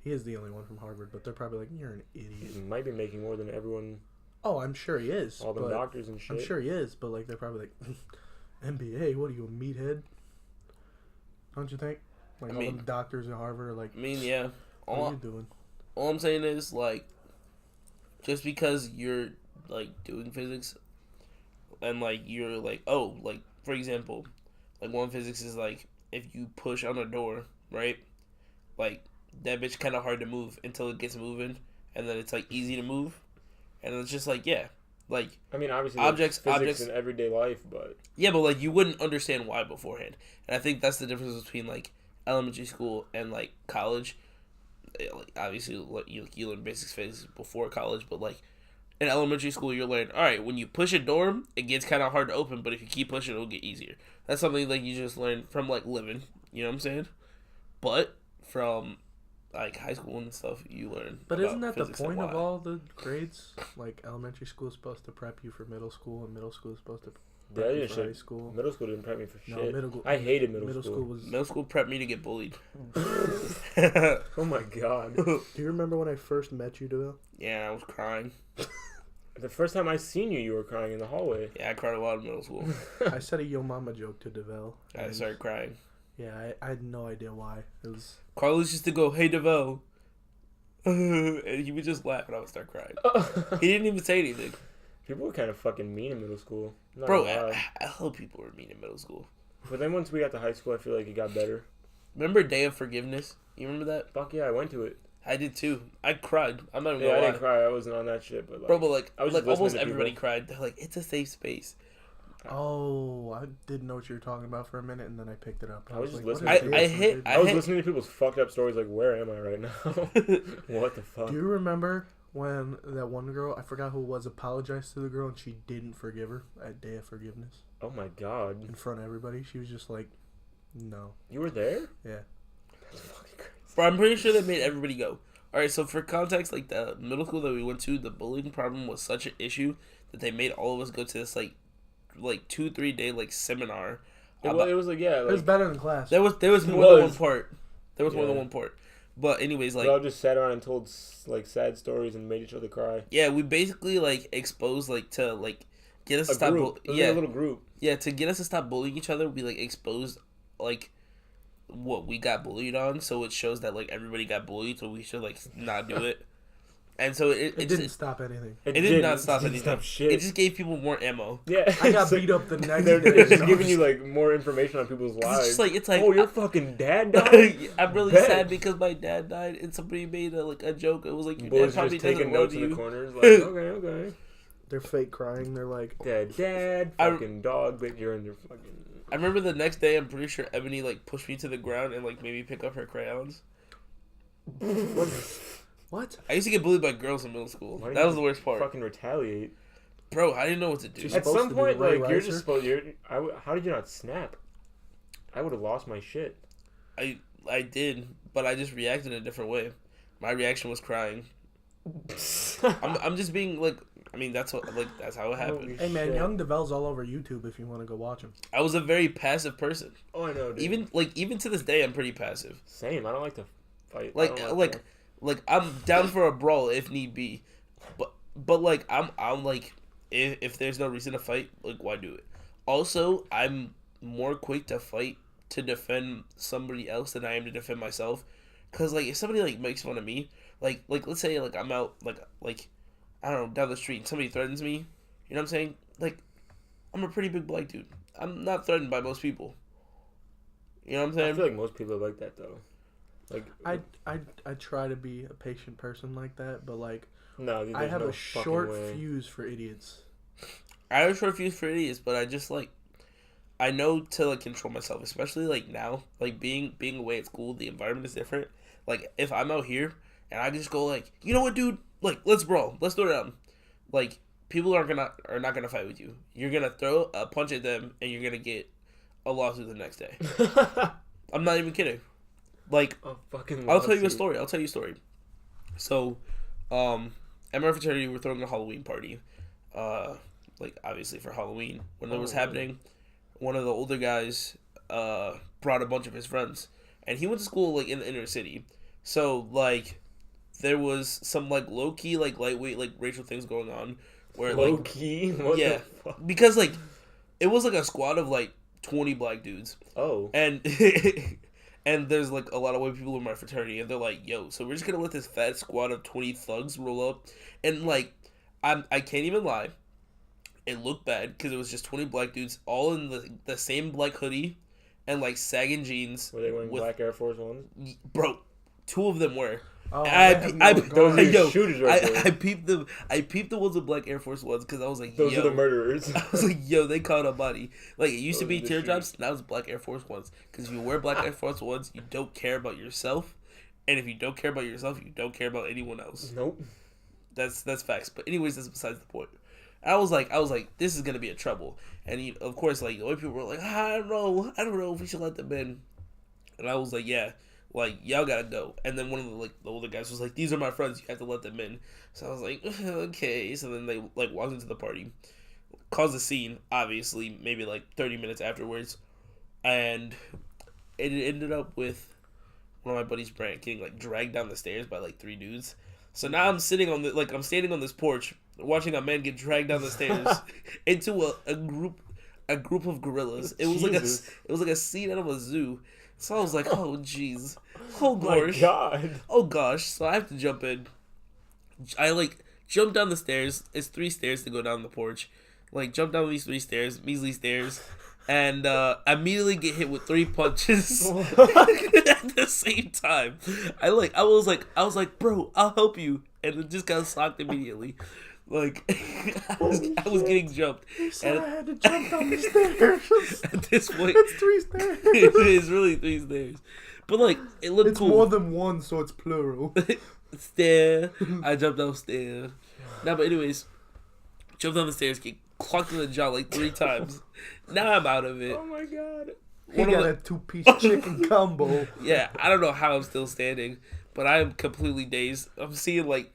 He is the only one from Harvard, but they're probably like, you're an idiot. He might be making more than everyone, Oh, I'm sure he is. all the but doctors and shit. I'm sure he is, but like they're probably like, NBA? What are you, a meathead? Don't you think? Like I all mean- them doctors at Harvard are like, I mean, yeah. what are you doing? All I'm saying is, like, just because you're, like, doing physics and, like, you're, like, oh, like, for example, like, one physics is, like, if you push on a door, right? Like, that bitch kind of hard to move until it gets moving, and then it's, like, easy to move. And it's just, like, yeah. Like, I mean, obviously, Objects- there's objects- physics in everyday life, but yeah, but, like, you wouldn't understand why beforehand. And I think that's the difference between, like, elementary school and, like, college. Like, obviously, like, you learn basic physics before college, but, like, in elementary school, you're learning, all right, when you push a door, it gets kind of hard to open, but if you keep pushing, it'll get easier. That's something, like, you just learn from, like, living, you know what I'm saying? But from, like, high school and stuff, you learn But about isn't that the physics and point of why. all the grades? Like, elementary school is supposed to prep you for middle school, and middle school is supposed to yeah, prep you yeah, for shit. high school. Middle school didn't prep me for shit. No, middle. I hated middle Middle school. school was. Middle school prepped me to get bullied. Oh my god. Do you remember when I first met you, Deville? Yeah, I was crying. The first time I seen you, you were crying in the hallway. Yeah, I cried a lot in middle school. I said a yo mama joke to Deville. I started crying. Yeah, I had no idea why. It was. Carlos used to go, "Hey, DeVoe," and he would just laugh, and I would start crying. He didn't even say anything. People were kind of fucking mean in middle school. Not Bro, gonna lie. I hope people were mean in middle school. But then once we got to high school, I feel like it got better. Remember Day of Forgiveness? You remember that? Fuck yeah, I went to it. I did too. I cried. I'm not even Yeah, I gonna didn't lie. cry. I wasn't on that shit, but like, Bro, but like I was just listening almost to everybody people. cried. They're like, it's a safe space. Oh, I didn't know what you were talking about for a minute, and then I picked it up. I was just what listening is to this? people. I I was hate- listening to people's fucked up stories. Like, where am I right now? What the fuck? Do you remember when that one girl, I forgot who it was, apologized to the girl and she didn't forgive her at Day of Forgiveness Oh my god, in front of everybody? She was just like, no. you were there? Yeah. That's fucking crazy. But I'm pretty sure they made everybody go. All right, so for context, like the middle school that we went to, the bullying problem was such an issue that they made all of us go to this like 2-3 day like seminar. It was like, yeah, It was like, better than class. There was It more than one was. part. There was more than Yeah. one part. But anyways, we all like just sat around and told like sad stories and made each other cry. yeah, we basically like exposed like to like get us to A stop. group. It was Yeah, like a little group. yeah, to get us to stop bullying each other, we like exposed like what we got bullied on, so it shows that like everybody got bullied, so we should like not do it. And so it it didn't just stop anything. it did not It stop didn't anything. Stop shit. It just gave people more ammo. yeah, I got it's like- beat up the next They're day. just giving you like more information on people's 'Cause lives. it's like oh, your fucking dad died. I'm really Bet. sad because my dad died, and somebody made a joke. It was like your dad Boys probably just doesn't taking love notes in the you. corners. Like, okay. They're fake crying. They're like, Dad, I- fucking dog, but you're in your fucking. I remember the next day, I'm pretty sure Ebony like pushed me to the ground and like made me pick up her crayons. what? I used to get bullied by girls in middle school. Why didn't That was you the worst part. Fucking retaliate. Bro, I didn't know what to do. Just- At supposed some to be point, Ray like you're Ricer? just supposed. How did you not snap? I would have lost my shit. I did, but I just reacted in a different way. My reaction was crying. I'm just being like, I mean, that's how it happened. Holy Hey man, shit. Young DeVel's all over YouTube if you want to go watch him. I was a very passive person. Oh, I know. Dude. Even to this day, I'm pretty passive. Same. I don't like to fight. I Like don't like I'm down for a brawl if need be, but like I'm like if there's no reason to fight, like why do it? Also, I'm more quick to fight to defend somebody else than I am to defend myself. Cause like if somebody like makes fun of me, like let's say like I'm out like I don't know down the street and somebody threatens me, you know what I'm saying? Like I'm a pretty big black dude. I'm not threatened by most people. You know what I'm I saying? feel like most people are like that though. Like I try to be a patient person like that, but like no, I have no a fucking short way. fuse for idiots. I have a short fuse for idiots, but I just like I know to like control myself, especially like now, like being away at school, the environment is different. Like if I'm out here and I just go like, you know what, dude, like let's brawl, let's throw it down. Like people are not gonna fight with you. You're gonna throw a punch at them and you're gonna get a lawsuit the next day. I'm not even kidding. Like A fucking. I'll tell you a lawsuit. story. So, at my fraternity, we're throwing a Halloween party. Like obviously for Halloween, when it was Oh. happening, one of the older guys brought a bunch of his friends, and he went to school like in the inner city. So like, there was some like low key like lightweight like racial things going on, where Low like key. What yeah, the fuck? because like it was like a squad of like 20 black dudes. Oh. And and there's like a lot of white people in my fraternity, and they're like, yo, so we're just gonna let this fat squad of 20 thugs roll up. And like, I can't even lie, it looked bad because it was just 20 black dudes all in the same black hoodie and like sagging jeans. Were they wearing black Air Force Ones? Bro, 2 of them were. Oh, those are your shooters right there. I peeped the ones with black Air Force Ones because I was like, those yo, are the murderers. I was like, yo, they caught a body. Like, it used to be Those are the teardrops, now it's black Air Force Ones. Because if you wear black Air Force Ones, you don't care about yourself. And if you don't care about yourself, you don't care about anyone else. Nope. That's facts. But anyways, that's besides the point. I was like, this is gonna be a trouble. And of course, like, the white people were like, I don't know if we should let them in. And I was like, yeah. Like, y'all gotta go. And then one of the older guys was like, these are my friends, you have to let them in. So I was like, okay. So then they like walked into the party, caused a scene, obviously, maybe like 30 minutes afterwards. And it ended up with one of my buddies, Brant, getting like dragged down the stairs by like 3 dudes. So now I'm sitting on I'm standing on this porch watching a man get dragged down the stairs into a group of gorillas. It was like a scene out of a zoo. So I was like, oh jeez. Oh gosh. My God. Oh gosh. So I have to jump in. I like jump down the stairs. It's 3 stairs to go down the porch. Like jump down these 3 stairs, measly stairs, and immediately get hit with 3 punches at the same time. I was like, bro, I'll help you, and it just got socked immediately. Like, I was getting jumped. And I had to jump down the stairs. At this point, it's 3 stairs. It's really 3 stairs. But like, it looked it's cool. It's more than 1, so it's plural. Stair. I jumped downstairs. Nah, but anyways, jumped down the stairs, get clocked in the jaw like 3 times. Now I'm out of it. Oh my God. He got a 2-piece chicken combo. Yeah, I don't know how I'm still standing, but I am completely dazed. I'm seeing like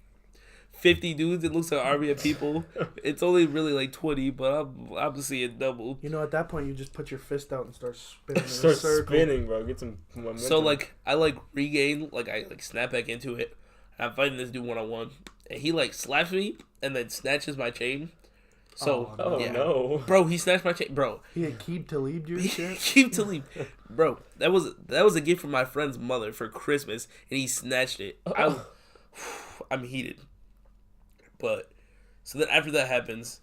50 dudes. It looks like an army of people. It's only really like 20, but I'm seeing double. You know, at that point, you just put your fist out and start spinning. Start spinning, bro. Get some momentum. So like, I like regain, like I like snap back into it. And I'm fighting this dude 1-on-1, and he like slaps me and then snatches my chain. So yeah. No, bro, he snatched my chain, bro. He had keep to leave you. Keep to leave, bro. That was a gift from my friend's mother for Christmas, and he snatched it. I'm heated. But so then after that happens,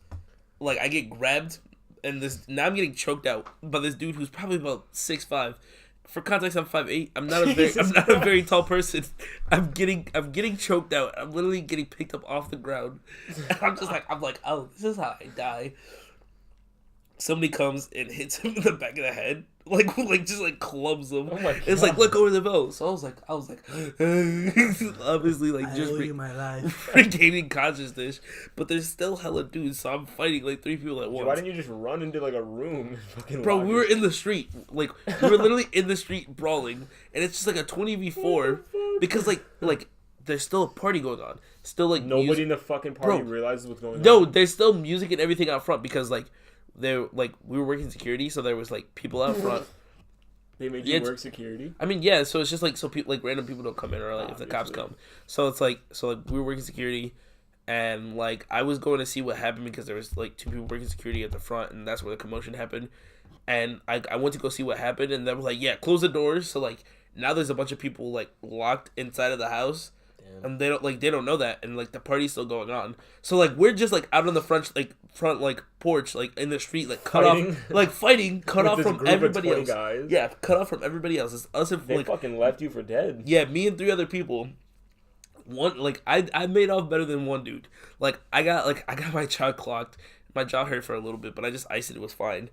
like I get grabbed, and now I'm getting choked out by this dude who's probably about 6'5". For context, I'm 5'8". I'm not a very tall person. I'm getting choked out. I'm literally getting picked up off the ground. And I'm like, oh, this is how I die. Somebody comes and hits him in the back of the head, like just like clubs him. Oh my God. It's like, let go of the bell. So I was like, obviously like I just owe you my life. regaining consciousness, but there's still hella dudes, so I'm fighting like 3 people at once. Why didn't you just run into like a room? And fucking Bro, we were in the street, like we were literally in the street brawling, and it's just like a 20v4 because like there's still a party going on, still like nobody in the fucking party realizes what's going on. No, there's still music and everything out front because like. We were working security, so there was like people out front. They made you work security? I mean, yeah. So it's just like so people like random people don't come in, or like if the cops come. So it's like we were working security, and like I was going to see what happened because there was like 2 people working security at the front, and that's where the commotion happened. And I went to go see what happened, and they were like, yeah, close the doors. So like now there's a bunch of people like locked inside of the house. And they don't know that, and like the party's still going on. So like we're just like out on the front porch, like in the street, like cut off from everybody else. Guys. Yeah, cut off from everybody else. It's us and they fucking left you for dead. Yeah, me and 3 other people. One like I made off better than one dude. Like I got my jaw clocked. My jaw hurt for a little bit, but I just iced it. It was fine.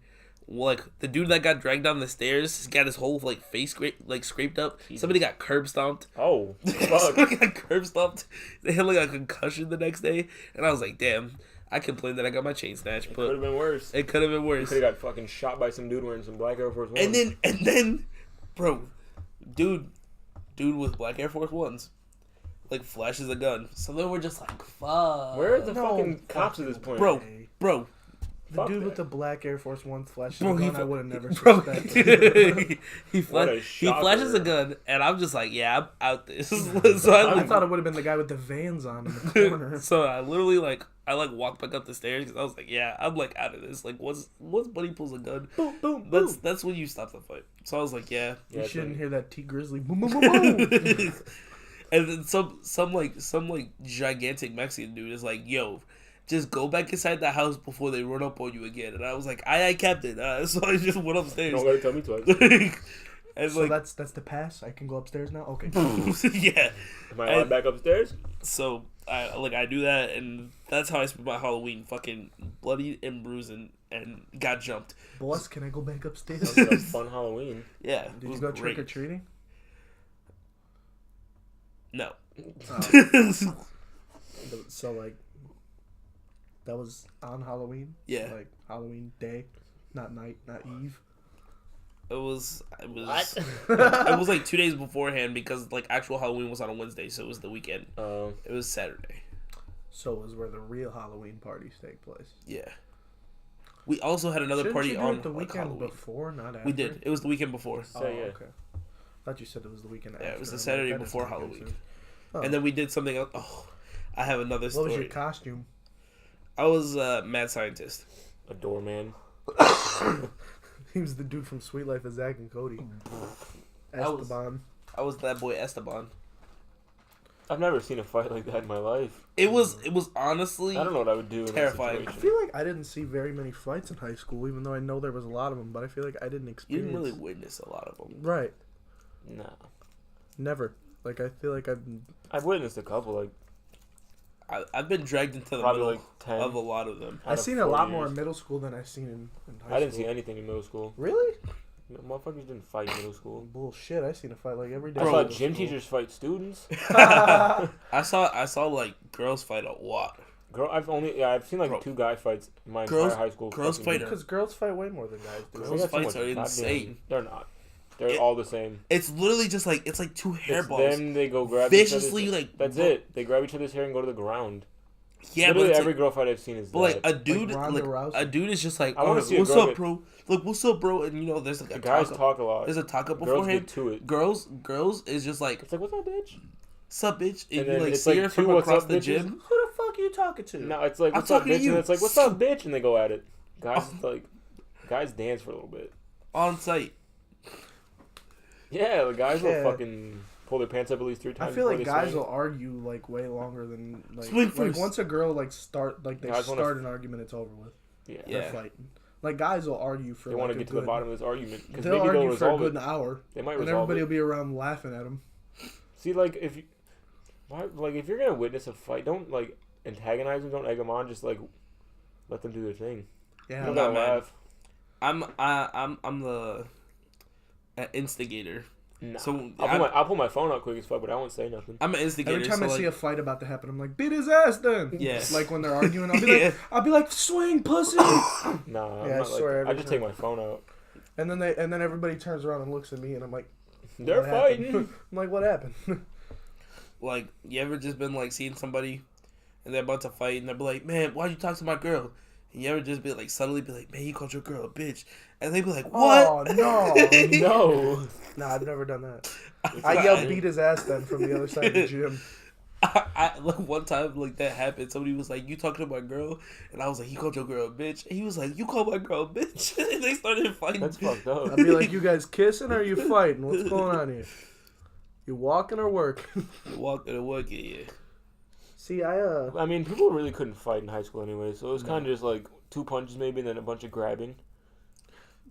Like the dude that got dragged down the stairs got his whole like face scraped up. Jesus. Somebody got curb stomped. Oh, fuck. Somebody got curb stomped. They had like a concussion the next day, and I was like, damn. I complained that I got my chain snatched, but could have been worse. It could have been worse. You could have got fucking shot by some dude wearing some black Air Force Ones. And then, bro, dude with black Air Force Ones, like flashes a gun. So then we're just like, fuck. Where are the fucking cops at this point, bro? The dude with the black Air Force One flashes a gun, I would have never suspected. he flashes a gun, and I'm just like, yeah, I'm out this. So I thought it would have been the guy with the Vans on in the corner. So I literally I like walked back up the stairs because I was like, yeah, I'm like out of this. Like, once Buddy pulls a gun, Boom, boom, that's when you stop the fight. So I was like, yeah. You shouldn't hear that T Grizzly. Boom, boom, boom, boom. And then some gigantic Mexican dude is like, yo, just go back inside the house before they run up on you again. And I was like, aye, Captain. So I just went upstairs. Don't gotta tell me twice. And so that's the pass. I can go upstairs now. Okay. Yeah. Am I allowed back upstairs? So I do that, and that's how I spent my Halloween, fucking bloody and bruising, and got jumped. Boss, can I go back upstairs? That was a fun Halloween. Yeah. Did you go trick or treating? No. Oh. So like, that was on Halloween. Yeah. Like Halloween day, not night, not eve. It was What? it was like 2 days beforehand because like actual Halloween was on a Wednesday, so it was the weekend. It was Saturday. So it was where the real Halloween parties take place. Yeah. We also had another party you do on it the like, weekend Halloween. before, not after. We did. It was the weekend before. Oh, So, yeah. okay. Thought you said it was the weekend after. Yeah, it was the I'm like, Saturday that doesn't before make any Halloween. sense. Oh. And then we did something else. Oh, I have another What story. was your costume? I was a mad scientist. A doorman. He was the dude from Sweet Life of Zach and Cody. Esteban. I was that boy Esteban. I've never seen a fight like that in my life. It was honestly I don't know what I would do in terrifying. that I situation. feel like I didn't see very many fights in high school, even though I know there was a lot of them. But I feel like I didn't You experience. didn't really witness a lot of them. Right. No. Never. Like I feel like I've witnessed a couple, like I've been dragged into the probably middle like 10. of a lot of them. I've seen a lot more in middle school than I've seen in high school. I didn't see anything in middle school. Really? Motherfuckers didn't fight in middle school. Bullshit! I seen a fight like every day. I in saw middle gym school. teachers fight students. I saw like girls fight a lot. I've seen like Bro. 2 guy fights in my Girls- entire high school. girls fucking fight gym. Because girls fight way more than guys do. They Girls got too fights much are goddamn- insane. They're not. They're all the same. It's literally just like it's like two hair It's balls. them, they go grab viciously, each other's, like, that's it. They grab each other's hair and go to the ground. Yeah, Literally but it's every like, girl fight I've seen is but like that. a dude, Ronda like Rousey. a dude is just like, I wanna oh, see a what's girl up, get- bro? Like, what's up, bro? And you know, there's like The a guys talk up. talk a lot. There's a talk up Girls beforehand. get to it. Girls is just like, It's like, what's up, bitch? sup, bitch? And And you then like it's see like her two from what's across up the bitches. gym. Who the fuck are you talking to? No, it's like, I'm what's up, talking to bitch? you. And it's like, what's up, bitch? And they go at it. Guys, like, guys dance for a little bit. On site. Yeah, the guys Yeah. will fucking pull their pants up at least 3 times. I feel like before guys they swing. will argue like way longer than Swing like first. once a girl like start they Guys wanna- start an argument, it's over with. Yeah. Yeah. They're fighting. Like guys will argue for. They like, want to a get to good, the bottom of this argument because They'll maybe they'll argue for a resolve good it. hour, They might and resolve everybody it. will be around laughing at them. See, like if you, if you're gonna witness a fight, don't like antagonize them. Don't egg them on. Just like let them do their thing. Yeah, You don't not gotta mad. laugh. I'm the instigator. Nah. So I'll pull my phone out quick as fuck, but I won't say nothing. I'm an instigator. every time so I like, see a fight about to happen, I'm like, beat his ass then. Yeah. Like when they're arguing, Yeah. I'll be like, swing, pussy. Nah, Yeah, I'm I not swear like, I every just time. take my phone out. and then everybody turns around and looks at me, and I'm like, They're what happened? fighting. I'm like, what happened? like, you ever just been like seeing somebody and they're about to fight and they're like, man, why'd you talk to my girl? And you ever just be like, subtly be like, man, you called your girl a bitch. And they be like, what? Oh no, No. nah, I've never done that. It's I not- yelled, beat his ass then from the other side of the gym. Like one time, like that happened. Somebody was like, "You talking to my girl?" And I was like, "He called your girl a bitch." And he was like, "You called my girl a bitch." And they started fighting. That's fucked up. I'd be like, you guys kissing or are you fighting? What's going on here? You walking or working? Walking and working, yeah. See, I mean, people really couldn't fight in high school anyway, so it was kind of just like 2 punches maybe, and then a bunch of grabbing.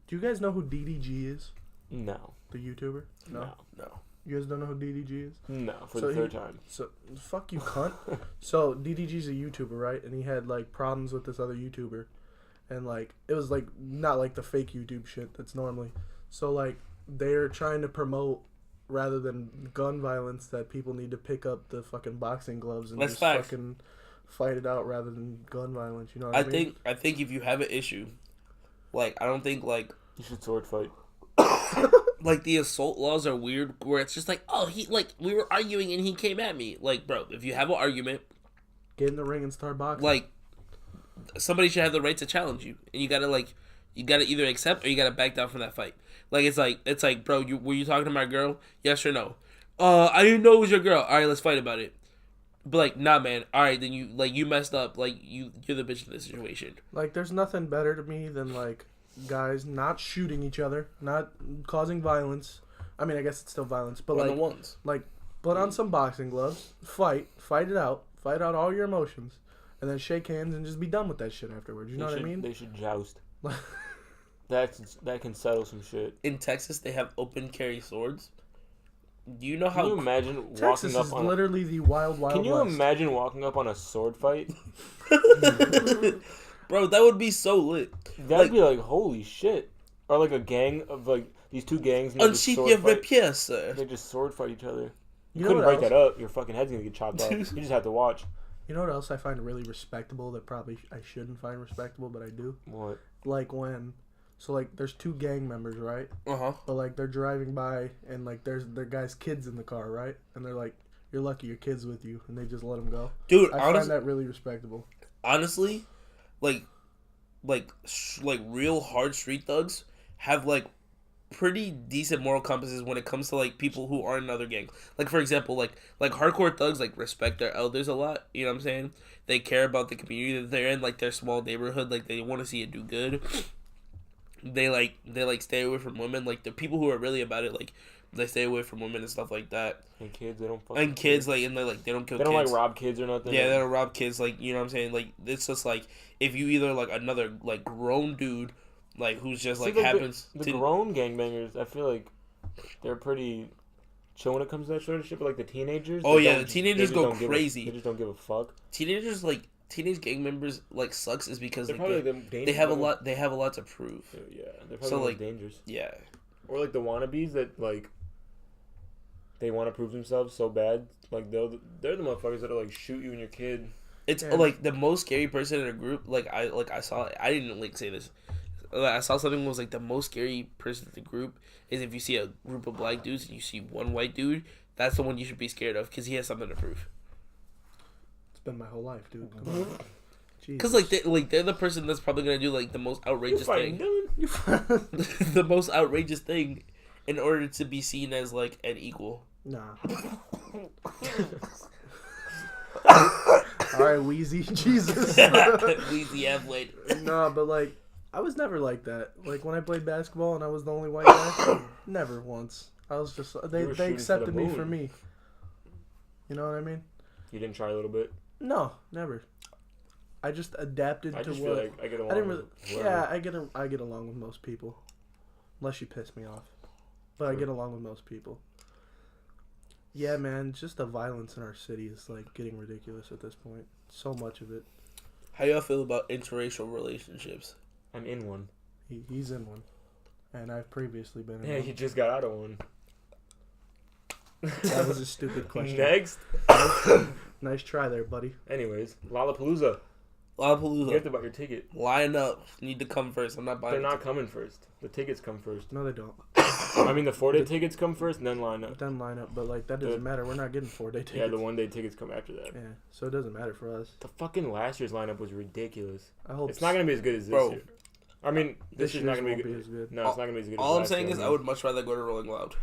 do you guys know who DDG is? No. The YouTuber? No. No. You guys don't know who DDG is? No. For So the he- 3rd time. So, fuck you, cunt. So, DDG's a YouTuber, right? And he had, like, problems with this other YouTuber. And, like, it was, like, not like the fake YouTube shit that's normally. So, like, they're trying to promote, rather than gun violence, that people need to pick up the fucking boxing gloves and That's just facts. fucking fight it out rather than gun violence. You know what I mean? I think if you have an issue, like I don't think like You should sword fight. like the assault laws are weird where it's just like, oh, he like we were arguing and he came at me. Like, bro, if you have an argument, Get in the ring and start boxing. like somebody should have the right to challenge you, and you gotta either accept or you gotta back down from that fight. Like it's like, bro, were you talking to my girl? Yes or no? I didn't know it was your girl. All right, let's fight about it. But like, nah, man. All right, then you messed up. Like you're the bitch in this situation. Like, there's nothing better to me than like guys not shooting each other, not causing violence. I mean, I guess it's still violence, but like, ones. like put on some boxing gloves, fight it out all your emotions, and then shake hands and just be done with that shit afterwards. You know what I mean? They should joust. That can settle some shit. In Texas, they have open carry swords. Do you know how? Can you imagine Texas walking is up on? literally the wild Can you west. imagine walking up on a sword fight? Bro, that would be so lit. That'd be like holy shit, or like a gang of like these two gangs. And they just Unsheath sword your fight. rapier, sir. They just sword fight each other. You know couldn't what break else? that up. Your fucking head's gonna get chopped off. You just have to watch. You know what else I find really respectable that probably I shouldn't find respectable, but I do? What? Like when, so like there's two gang members, right? Uh-huh. But like they're driving by and like their guys' kids in the car, right? And they're like, "You're lucky your kid's with you," and they just let them go. Dude, I find that really respectable. honestly, like real hard street thugs have like pretty decent moral compasses when it comes to like people who aren't in other gangs. Like for example, like hardcore thugs like respect their elders a lot. You know what I'm saying? They care about the community that they're in, like their small neighborhood. Like they want to see it do good. They stay away from women. Like the people who are really about it, like they stay away from women and stuff like that. And kids, they don't. Fucking And kids, like, and they don't kill. They don't kids. like rob kids or nothing. Yeah, they don't rob kids. Like, you know what I'm saying? Like, it's just like if you either like another like grown dude, like who's just like happens the grown gangbangers. I feel like they're pretty chill when it comes to that sort of shit. But like the teenagers. Oh they yeah, don't- the teenagers they just go don't give crazy. They just don't give a fuck. Teenagers like teenage gang members like sucks is because They're like probably they, the dangerous. they have a lot to prove. Yeah, they're probably So, the most like, dangerous. Yeah. Or like the wannabes that like they want to prove themselves so bad. Like they're the motherfuckers that'll like shoot you and your kid. It's Yeah. like the most scary person in a group. I saw. I didn't like say this. I saw something that was like the most scary person in the group is if you see a group of black dudes and you see one white dude. That's the one you should be scared of because he has something to prove. It's been my whole life, dude. Come on. Because they're the person that's probably gonna do like the most outrageous thing. The most outrageous thing, in order to be seen as like an equal. Nah. All right, Wheezy, Jesus. Wheezy athlete. Nah, but like, I was never like that. Like when I played basketball and I was the only white guy, never once. I was just they were shooting accepted for the me for moon. me. You know what I mean? You didn't try a little bit. No, never. I just adapted I to just what. feel like I get along. I didn't really. with whoever. Yeah, I get along with most people, unless you piss me off. But I True. get along with most people. Yeah, man, just the violence in our city is like getting ridiculous at this point. So much of it. How y'all feel about interracial relationships? I'm in one. He's in one, and I've previously been in Yeah, one. he just got out of one. That was a stupid question. Next. Nice try there, buddy. Anyways, Lollapalooza. You Lollapalooza. have to buy your ticket. Line up. Need to come first. I'm not buying. They're a not ticket. coming first. The tickets come first. No, they don't. I mean, the 4-day tickets come first, and then line up. Then line up, but like that doesn't matter. We're not getting 4-day tickets. Yeah, the 1-day tickets come after that. Yeah, so it doesn't matter for us. The fucking last year's lineup was ridiculous. I hope It's not gonna be as good as this Bro. year. I mean, this year's not gonna won't be good. as good. No, it's not gonna be as good. All as I'm last saying year, is I would much rather go to Rolling Loud.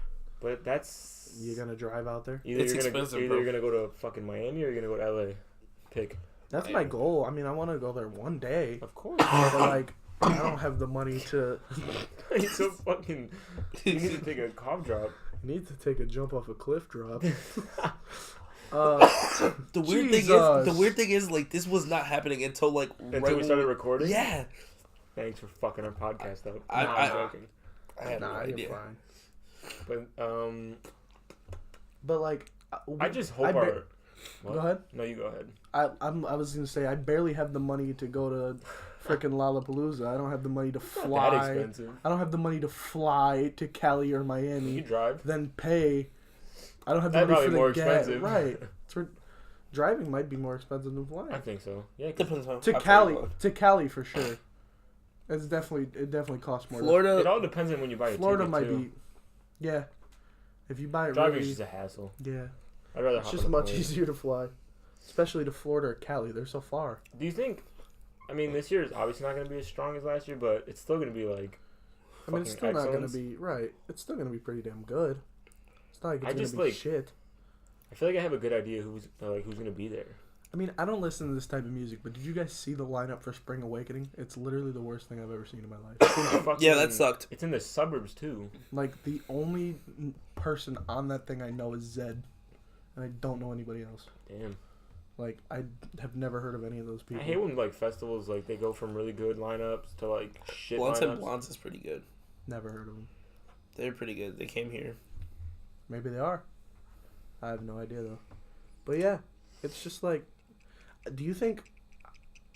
But that's You're gonna drive out there. either It's you're gonna expensive, either bro. you're gonna go to fucking Miami or you're gonna go to LA. Pick. That's my goal. I mean, I want to go there one day, Of course. but like, I don't have the money to. He's so fucking. You need to take a cough drop. Need to take a jump off a cliff drop. The weird thing is like this was not happening until like Until we started recording. Yeah. Thanks for fucking our podcast up. I'm joking. I have no Nah, idea. you're fine. But But like, I just hope I our. ba- What? Go ahead. No, you go ahead. I was gonna say I barely have the money to go to frickin' Lollapalooza. I don't have the money to Not fly. that expensive. I don't have the money to fly to Cali or You Miami, drive. then pay. I don't have the That'd money probably for the more gas. expensive. Right. Driving might be more expensive than flying. I think so. Yeah. 'cause Depends on To how far Cali, you're going. to Cali for sure. It definitely costs more. it Florida. all depends on when you buy your Florida ticket might too. be. Yeah. If you buy it Driving really, is just a hassle. yeah, I'd rather. it's hop just on a much plane. easier to fly, especially to Florida or Cali. They're so far. Do you think? I mean, this year is obviously not going to be as strong as last year, but it's still going to be like. I mean, it's still fucking not gonna excellence. be right. It's still gonna be pretty damn good. It's not like it's I gonna just, be like, shit. I feel like I have a good idea who's gonna be there. I mean, I don't listen to this type of music, but did you guys see the lineup for Spring Awakening? It's literally the worst thing I've ever seen in my life. Yeah, that sucked. It's in the suburbs too. Like, the only person on that thing I know is Zed, and I don't know anybody else. Damn. Like, I have never heard of any of those people. I hate when like festivals like they go from really good lineups to like shit Blunts and lineups. Blondes is pretty good. Never heard of them. They're pretty good. They came here. Maybe they are. I have no idea though. But yeah, it's just like, do you think?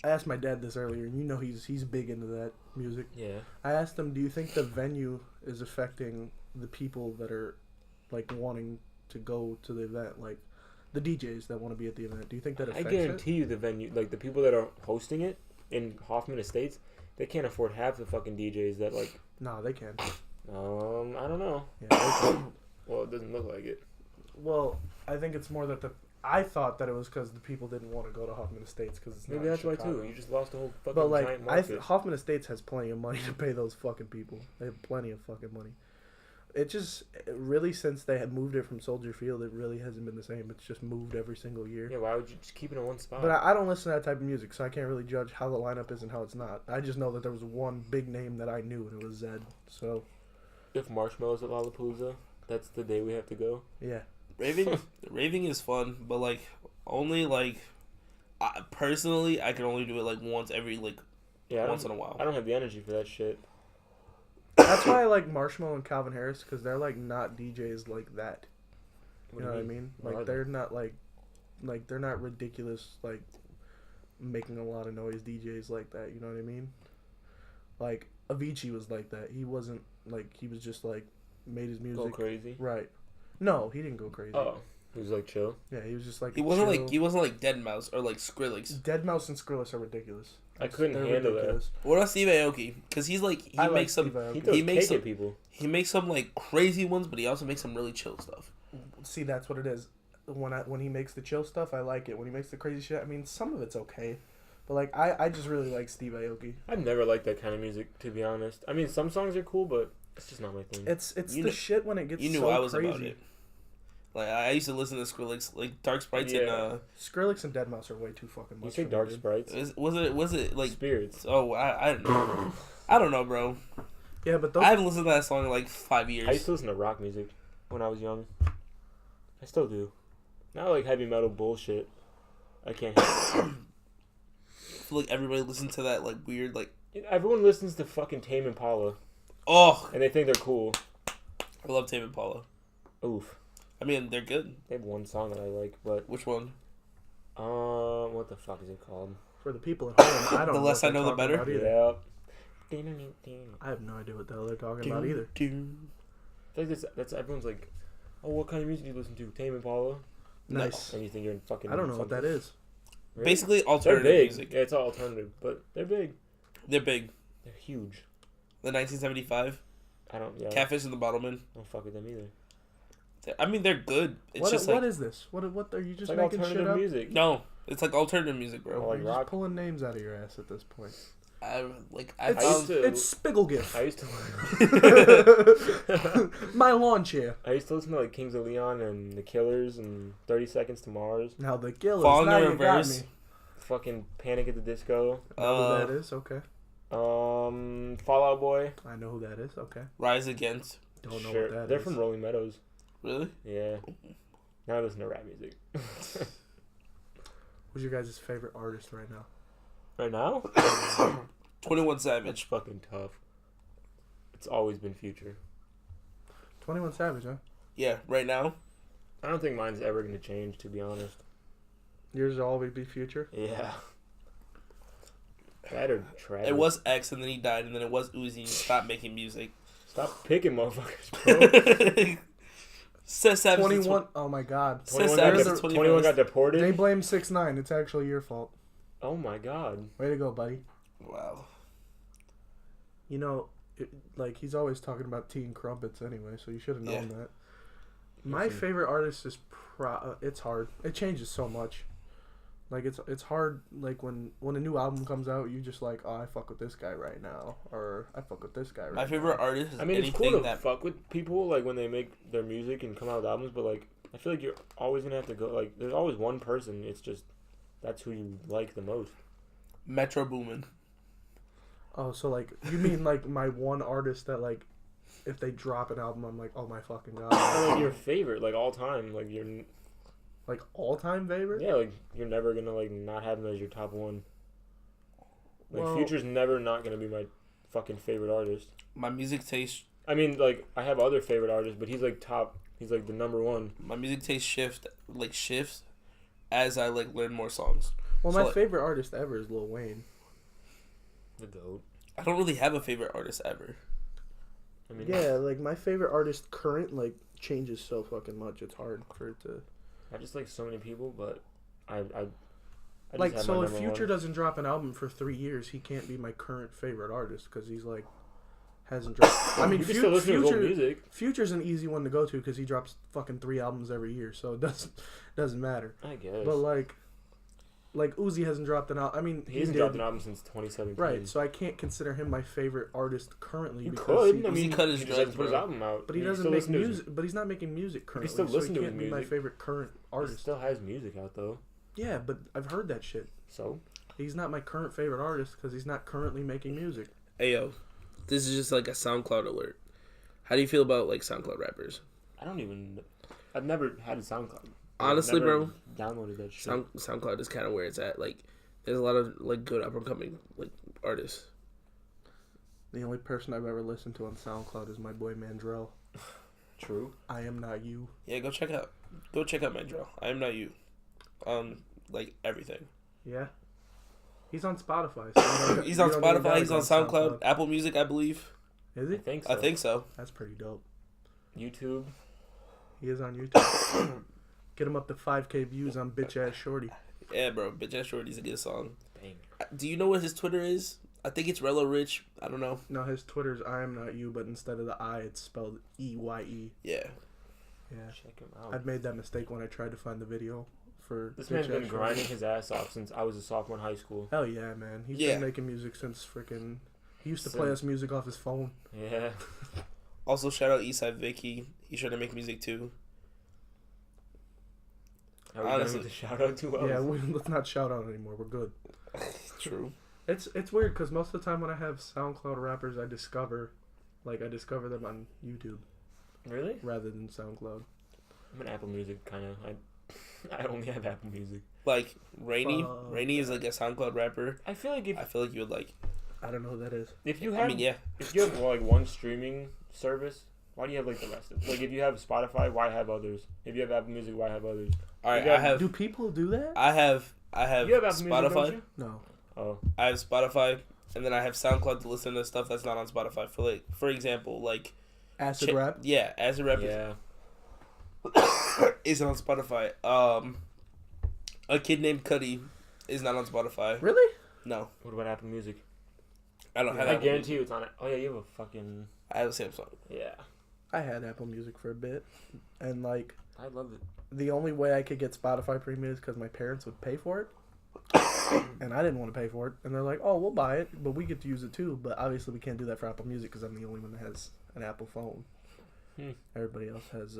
I asked my dad this earlier, and you know he's big into that music. Yeah. I asked him, do you think the venue is affecting the people that are like wanting to go to the event, like the DJs that want to be at the event? Do you think that affects I guarantee you the venue, like the people that are hosting it in Hoffman Estates, they can't afford half the fucking DJs that like. No, they can. I don't know. Yeah, they can. Well, it doesn't look like it. Well, I think it's more that I thought that it was because the people didn't want to go to Hoffman Estates because it's Maybe not that's in why Chicago. too. You just lost the whole fucking But like, giant market. Hoffman Estates has plenty of money to pay those fucking people. They have plenty of fucking money. It really, since they had moved it from Soldier Field, it really hasn't been the same. It's just moved every single year. Yeah, why would you just keep it in one spot? But I don't listen to that type of music, so I can't really judge how the lineup is and how it's not. I just know that there was one big name that I knew, and it was Zed. So, If Marshmallow's at Lollapalooza, that's the day we have to go. yeah. Raving is fun, but like only like personally, I can only do it like once every like once in a while. I don't have the energy for that shit. That's why I like Marshmallow and Calvin Harris, because they're like not DJs like that. You know what I mean? What are Like they? they're not like they're not ridiculous, like making a lot of noise DJs like that. You know what I mean? Like Avicii was like that. He wasn't like, he was just like made his music Go crazy. right. No, he didn't go crazy. Oh, he was like chill. Yeah, he was just like He wasn't chill. like Deadmau5 or like Skrillex. Deadmau5 and Skrillex are ridiculous. I couldn't They're handle ridiculous. What about Steve Aoki? Because he's like I he like makes some Steve Aoki. He throws makes cake at some- people. he makes some like crazy ones, but he also makes some really chill stuff. See, that's what it is. When he makes the chill stuff, I like it. When he makes the crazy shit, I mean, some of it's okay, but like I just really like Steve Aoki. I've never liked that kind of music, to be honest. I mean, some songs are cool, but it's just not my thing. It's You the kn- shit when it gets You knew so I was crazy. about it. Like I used to listen to Skrillex, like Dark Sprites Yeah. and Skrillex and Deadmau5 are way too fucking much. You say for me, Dark dude. Sprites? was it like Spirits. oh I don't know. I don't know, bro. Yeah, but those I haven't listened to that song in like 5 years. I used to listen to rock music when I was young. I still do. Not like heavy metal bullshit. I can't. I feel like everybody listens to that like weird like Everyone listens to fucking Tame Impala, oh and they think they're cool. I love Tame Impala. Oof. I mean they're good. They have one song that I like, but Which one? what the fuck is it called? for the people at home, I don't. The know less what I know, they're the talking better? about either. Yep. I have no idea what the hell they're talking about either. I feel like that's everyone's like, oh, what kind of music do you listen to? Tame Impala? Nice. And you think you're in fucking. I don't know what that is. Really? Basically They're alternative big. music. Yeah, it's all alternative, but they're big. They're big. They're huge. The 1975 I don't. Yeah. Catfish and the Bottlemen. I don't fuck with them either. I mean they're good. It's just What like is this? What are you It's just like making shit alternative up? music. no, it's like alternative music, bro. Oh, like You're rock. just pulling names out of your ass at this point. I It's, used to- it's Spigglegiff. I used to. My lawn chair. I used to listen to like Kings of Leon and The Killers and 30 Seconds to Mars. Now the Killers. Fall in now the you got Reverse. me. Fucking Panic at the Disco. Know who that is? Okay. Fallout Boy. I know who that is. Okay. Rise Against. Don't know Sure. what that is. They're from Rolling Meadows. Really? Yeah. Now I listen to rap music. Who's your guys' favorite artist right now? Right now? 21 It's Savage. fucking tough. It's always been Future. 21 Savage, huh? Yeah, right now. I don't think mine's ever going to change, to be honest. Yours will always be Future. Yeah. That or Travis. It was X and then he died and then it was Uzi and stopped making music. Stop picking motherfuckers, bro. Says Savage. 21. Oh my God. Says 21 Savage. got, is 21 got deported? They blame 6ix9ine. It's actually your fault. Oh my god. Way to go, buddy. Wow. You know, like he's always talking about tea and crumpets anyway, so you should have known that. My Listen. favorite artist is it's hard. It changes so much. Like it's hard. Like when a new album comes out, you just like, oh, I fuck with this guy right now, or I fuck with this guy right My now. favorite artist is I mean, it's anything cool to that fuck with people, like, when they make their music and come out with albums, but, like, I feel like you're always gonna have to go. Like, there's always one person. It's just that's who you like the most. Metro Boomin. Oh, so like you mean like my one artist that like if they drop an album I'm like, oh my fucking god. Or, like, your favorite, like all time, like your Like all time favorite? yeah, like you're never gonna like not have him as your top one. Like Well- Future's never not gonna be my fucking favorite artist. My music taste. I mean, like I have other favorite artists, but he's like top. He's like the number one. My music taste shifts as I like learn more songs. Well, So, my like, favorite artist ever is Lil Wayne. The goat. I don't really have a favorite artist ever. I mean, Yeah, like my favorite artist current like changes so fucking much. It's hard for it to I just like so many people, but I just like. have So my if number Future one. doesn't drop an album for 3 years, he can't be my current favorite artist because he's like hasn't dropped. I mean, you can still listen to his old music. Future's an easy one to go to because he drops fucking 3 albums every year, so it doesn't matter. I guess. But like Uzi hasn't dropped an album. I mean, he hasn't dropped an album since 2017. Right, so I can't consider him my favorite artist currently. You because could. I mean, cut his he just dreads, hasn't put his bro. album out. but he You doesn't still make listen to his- music. But he's not making music currently. still so listen he to can't his be my music. favorite current He artist. still has music out though. Yeah, but I've heard that shit. So He's not my current favorite artist because he's not currently making music. Hey yo, this is just like a SoundCloud alert. How do you feel about like SoundCloud rappers? I've never had a SoundCloud. Honestly, I've never bro, downloaded that shit. SoundCloud is kind of where it's at. Like, there's a lot of like good up and coming like artists. The only person I've ever listened to on SoundCloud is my boy Mandrell. True. I Am Not You. Yeah, go check out Mandrell. I Am Not You. Like everything. Yeah. He's on Spotify. So you don't- He's you on don't even Spotify. gotta He's go on SoundCloud, Apple Music, I believe. Is I he? think so. I think so. That's pretty dope. YouTube. He is on YouTube. Get him up to 5K views on Bitch Ass Shorty. Yeah, bro. Bitch Ass Shorty's a good song. Dang. Do you know what his Twitter is? I think it's Rello Rich. I don't know. No, his Twitter's I Am Not You, but instead of the I, it's spelled EYE. Yeah. Yeah. Check him out. I've made that mistake when I tried to find the video for This Bitch man's been Ass grinding Shorty. his ass off since I was a sophomore in high school. Hell yeah, man. He's Yeah. been making music since freaking. He used to play Since- us music off his phone. Yeah. Also, shout out Eastside Vicky. He's trying to make music too. Are we Honestly. done with the shout out to us? Yeah, let's not shout out anymore. We're good. True. It's weird because most of the time when I have SoundCloud rappers, I discover them on YouTube Really? rather than SoundCloud. I'm an Apple Music kind of. I only have Apple Music. Like Rainy. Fuck. Rainy is like a SoundCloud rapper. I feel like I feel like you would like. I don't know who that is. if you have I mean, yeah. if you have like one streaming service, why do you have like the rest of it? Like if you have Spotify, why have others? If you have Apple Music, why have others? All right, You got- I have. Do people do that? I have You have Apple Spotify. Music, don't you? No. Oh, I have Spotify, and then I have SoundCloud to listen to stuff that's not on Spotify. For example, like Acid rap? Yeah, Acid Rap yeah. is on Spotify. A Kid Named Cuddy is not on Spotify. Really? No, What about Apple Music? I don't have. I Apple guarantee you it's on it. Oh yeah, you have a fucking I have a Samsung. yeah. I had Apple Music for a bit. And, like, I love it. the only way I could get Spotify Premium is because my parents would pay for it. And I didn't want to pay for it. And they're like, oh, we'll buy it, but we get to use it too. But obviously we can't do that for Apple Music because I'm the only one that has an Apple phone. Everybody else has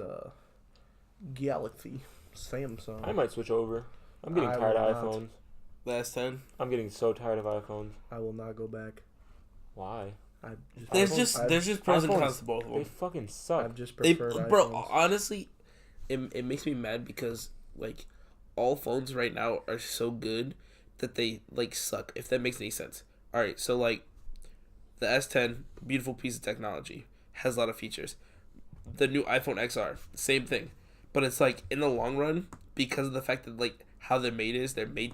Galaxy, Samsung. I might switch over. I'm getting I tired will of not. iPhones. Last 10. I'm getting so tired of iPhones. I will not go back. Why? There's just pros and iPhones- cons to both of They them. fucking suck. I've just They, preferred bro, iPhones. honestly, it makes me mad because like all phones right now are so good that they like suck. If that makes any sense. All right, so like the S10, beautiful piece of technology, has a lot of features. The new iPhone XR, same thing, but it's like in the long run because of the fact that like how they're made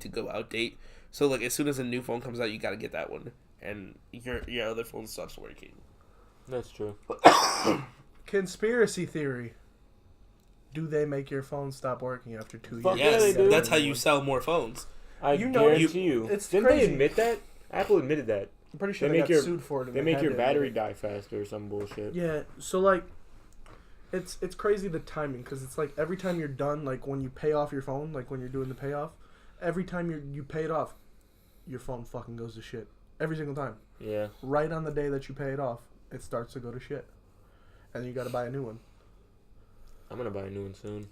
to go outdate. So like as soon as a new phone comes out, you gotta get that one, and your other phone stops working. That's true. Conspiracy theory. Do they make your phone stop working after 2 Fuck years? yeah, they Yes, do. that's how you sell more phones. I You know- guarantee you. it's Didn't crazy. they admit that? Apple admitted that. I'm pretty sure They they, make got your- sued for it. And They make had your to battery admit die faster or some bullshit. it. Yeah, so like, it's crazy the timing because it's like every time you're done, like when you pay off your phone, like when you're doing the payoff, every time you pay it off, your phone fucking goes to shit. Every single time. Yeah. Right on the day that you pay it off, it starts to go to shit. And then you gotta buy a new one. I'm gonna buy a new one soon.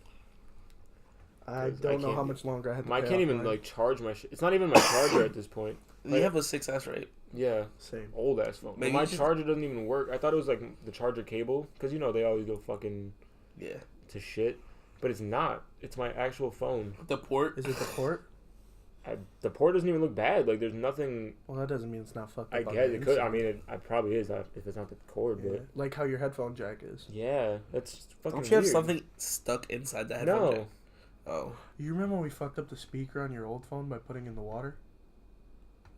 I don't know how much longer I had to I pay can't off even mine. like charge my shit. It's not even my charger at this point. You have a 6S, right? Yeah, Same. old ass phone. But Maybe my you should- charger doesn't even work. I thought it was like the charger cable, because you know they always go fucking Yeah. to shit. But it's not. It's my actual phone. The port. Is it the port? The port doesn't even look bad. Like there's nothing. Well, that doesn't mean it's not fucked I up. on guess the it could. I inside. mean, it probably is if it's not the cord, Yeah. but Like how your headphone jack is. yeah, that's fucking. Don't you have weird. something stuck inside the headphone No. jack? Oh. You remember when we fucked up the speaker on your old phone by putting in the water?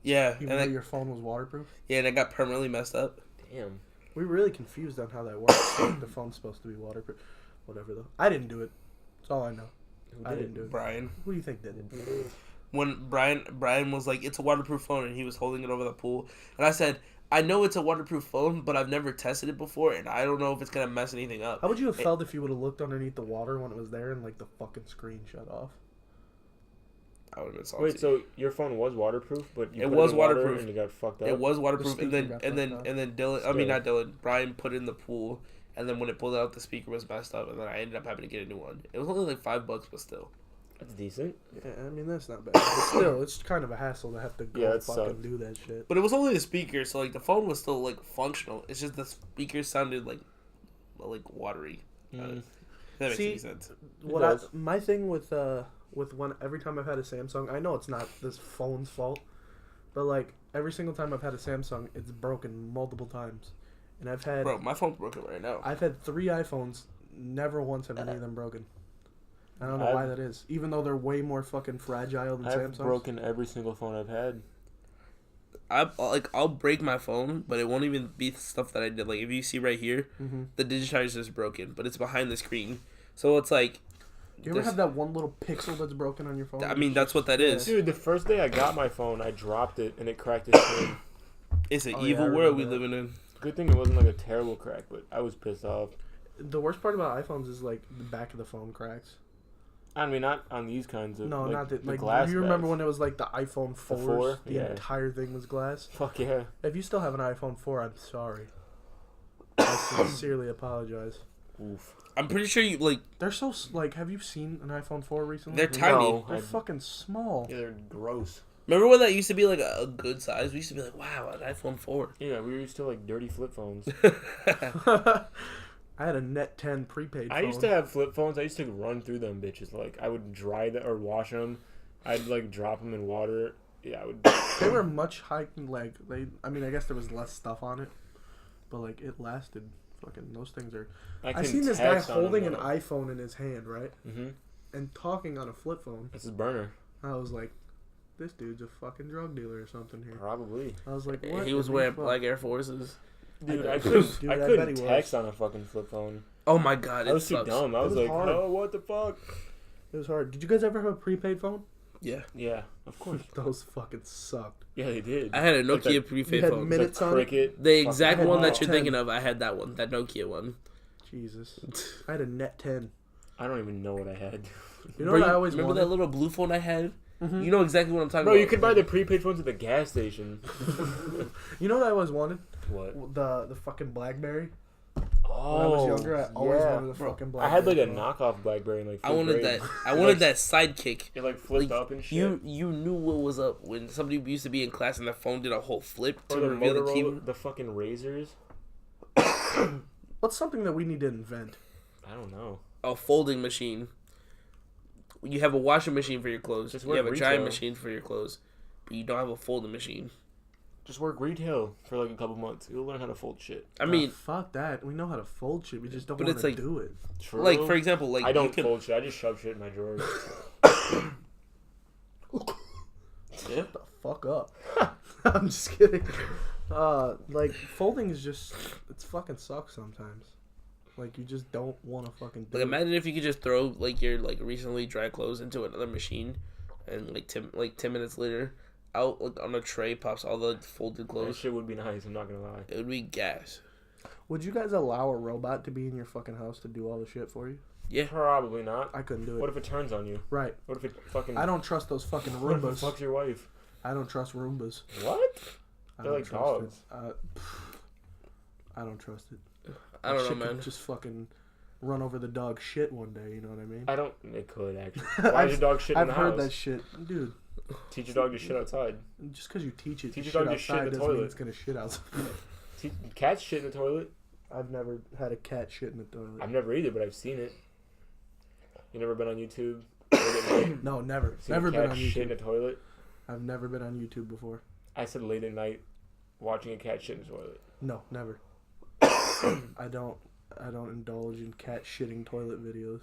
Yeah, Even and though it, your phone was waterproof? yeah, and it got permanently messed up. Damn. We were really confused on how that works. The phone's supposed to be waterproof. Whatever, though. I didn't do it. That's all I know. Who I did? didn't do it. Brian. Who do you think did it? When Brian was like, it's a waterproof phone, and he was holding it over the pool, and I said, I know it's a waterproof phone, but I've never tested it before, and I don't know if it's gonna mess anything up. How would you have felt if you would have looked underneath the water when it was there and, like, the fucking screen shut off? I would have been salty. Wait, so your phone was waterproof, but you It put was in water waterproof. and it got fucked up. It was waterproof, and speaker then got and then fucked up. and then Dylan. I mean, not Dylan. Brian put it in the pool, and then when it pulled out, the speaker was messed up, and then I ended up having to get a new one. It was only like $5, but still. That's decent. Yeah, I mean, that's not bad. But still, it's kind of a hassle to have to go Yeah, it fucking sucked. do that shit. But it was only the speaker, so like the phone was still like functional. It's just the speaker sounded like watery. Mm. That makes See, any sense. My thing with when every time I've had a Samsung, I know it's not this phone's fault, but like every single time I've had a Samsung, it's broken multiple times, and I've had Bro, my phone's broken right now. I've had 3 iPhones, never once have any of them broken. I don't know why that is, even though they're way more fucking fragile than I've Samsung's. broken every single phone I've had. I'll break my phone, but it won't even be stuff that I did. Like if you see right here, Mm-hmm. the digitizer is broken, but it's behind the screen, so it's like. You ever have that one little pixel that's broken on your phone? I mean, that's what that is. Dude, the first day I got my phone, I dropped it and it cracked the screen. It's an Oh, yeah, evil I world we remember living in. Good thing it wasn't like a terrible crack, but I was pissed off. The worst part about iPhones is like the back of the phone cracks. I mean, not on these kinds of. No, like, not that. the Like, glass you remember backs. when it was like the iPhone 4s? four? The Yeah. entire thing was glass. Fuck yeah. If you still have an iPhone 4, I'm sorry. I sincerely apologize. Oof. I'm pretty sure you like. They're so like. Have you seen an iPhone 4 recently? They're tiny. No, They're fucking small. yeah, they're gross. Remember when that used to be like a good size? We used to be like, wow, an iPhone 4. Yeah, we used to like dirty flip phones. I had a Net 10 prepaid phone. I used to have flip phones. I used to run through them bitches. Like I would dry them or wash them. I'd like drop them in water. Yeah, I would. They were much high. Like they. I mean, I guess there was less stuff on it, but like it lasted. Fucking those things are. I seen this guy holding an iPhone in his hand, right, Mm-hmm. and talking on a flip phone. This is burner. I was like, this dude's a fucking drug dealer or something here. Probably. I was like, what? He was the wearing fuck? black Air Forces. Dude, I I bet- couldn't. Dude, I I bet couldn't he was. text on a fucking flip phone. Oh my god, I it was too sucks. dumb. I was was like, hard. oh, what the fuck? It was hard. Did you guys ever have a prepaid phone? Yeah, Yeah, of course. Those fucking sucked. Yeah, they did. I had a Like Nokia that- prepaid You had phone. minute- minutes the on it? cricket. The fucking- exact I had one that Net you're 10. thinking of, I had that one, that Nokia one. Jesus. I had a Net 10. I don't even know what I had. You know Bro, what I always remember wanted? that little blue phone I had? Mhm. You know exactly what I'm talking Bro, about. you could buy the prepaid phones at the gas station. You know what I always wanted? What? The fucking BlackBerry. Oh, When I was younger, I always yeah. wanted a Bro, fucking I BlackBerry. had like a phone. knockoff BlackBerry in like I fifth wanted grade. that. I wanted that sidekick. It like flipped Like, up and shit. You knew what was up when somebody used to be in class and the phone did a whole flip to or the reveal the Motorola, keyboard. the fucking razors. What's something that we need to invent? I don't know. A folding machine. You have a washing machine for your clothes. Just You work have a drying retail. machine for your clothes, but you don't have a folding machine. Just work retail for like a couple months. You'll learn how to fold shit. I mean, Fuck that. We know how to fold shit. We just don't But want it's to like- do it. True. like for example, like I don't you could, fold shit. I just shove shit in my drawers. Yeah. The fuck up. I'm just kidding. Like folding is just it's fucking sucks sometimes. Like you just don't want to fucking do Like it. imagine if you could just throw like your like recently dry clothes into another machine, and like 10 minutes later, out like, on a tray pops all the folded That clothes. shit would be nice. I'm not gonna lie. It would be gas. Would you guys allow a robot to be in your fucking house to do all the shit for you? Yeah. Probably not. I couldn't do it. What if it turns on you? Right. What if it fucking? I don't trust those fucking What if it Roombas. fucks your wife? I don't trust Roombas. What? I They're don't like trust dogs. It. I don't trust it. I don't know, Shit man. could just fucking run over the dog shit one day. You know what I mean? I don't. It could actually. Why is your dog shit in the house? I've heard that shit, dude. Teach your dog to shit outside. Just because you teach it, Teach to your dog shit to shit in outside the doesn't mean toilet. it's gonna shit outside. Cats shit in the toilet. I've never had a cat shit in the toilet. I've never either, but I've seen it. You never been on YouTube? No, never. Seen Never a been cat on shit in YouTube. a toilet? I've never been on YouTube before. I said late at night, watching a cat shit in the toilet. No, never. I don't indulge in cat shitting toilet videos.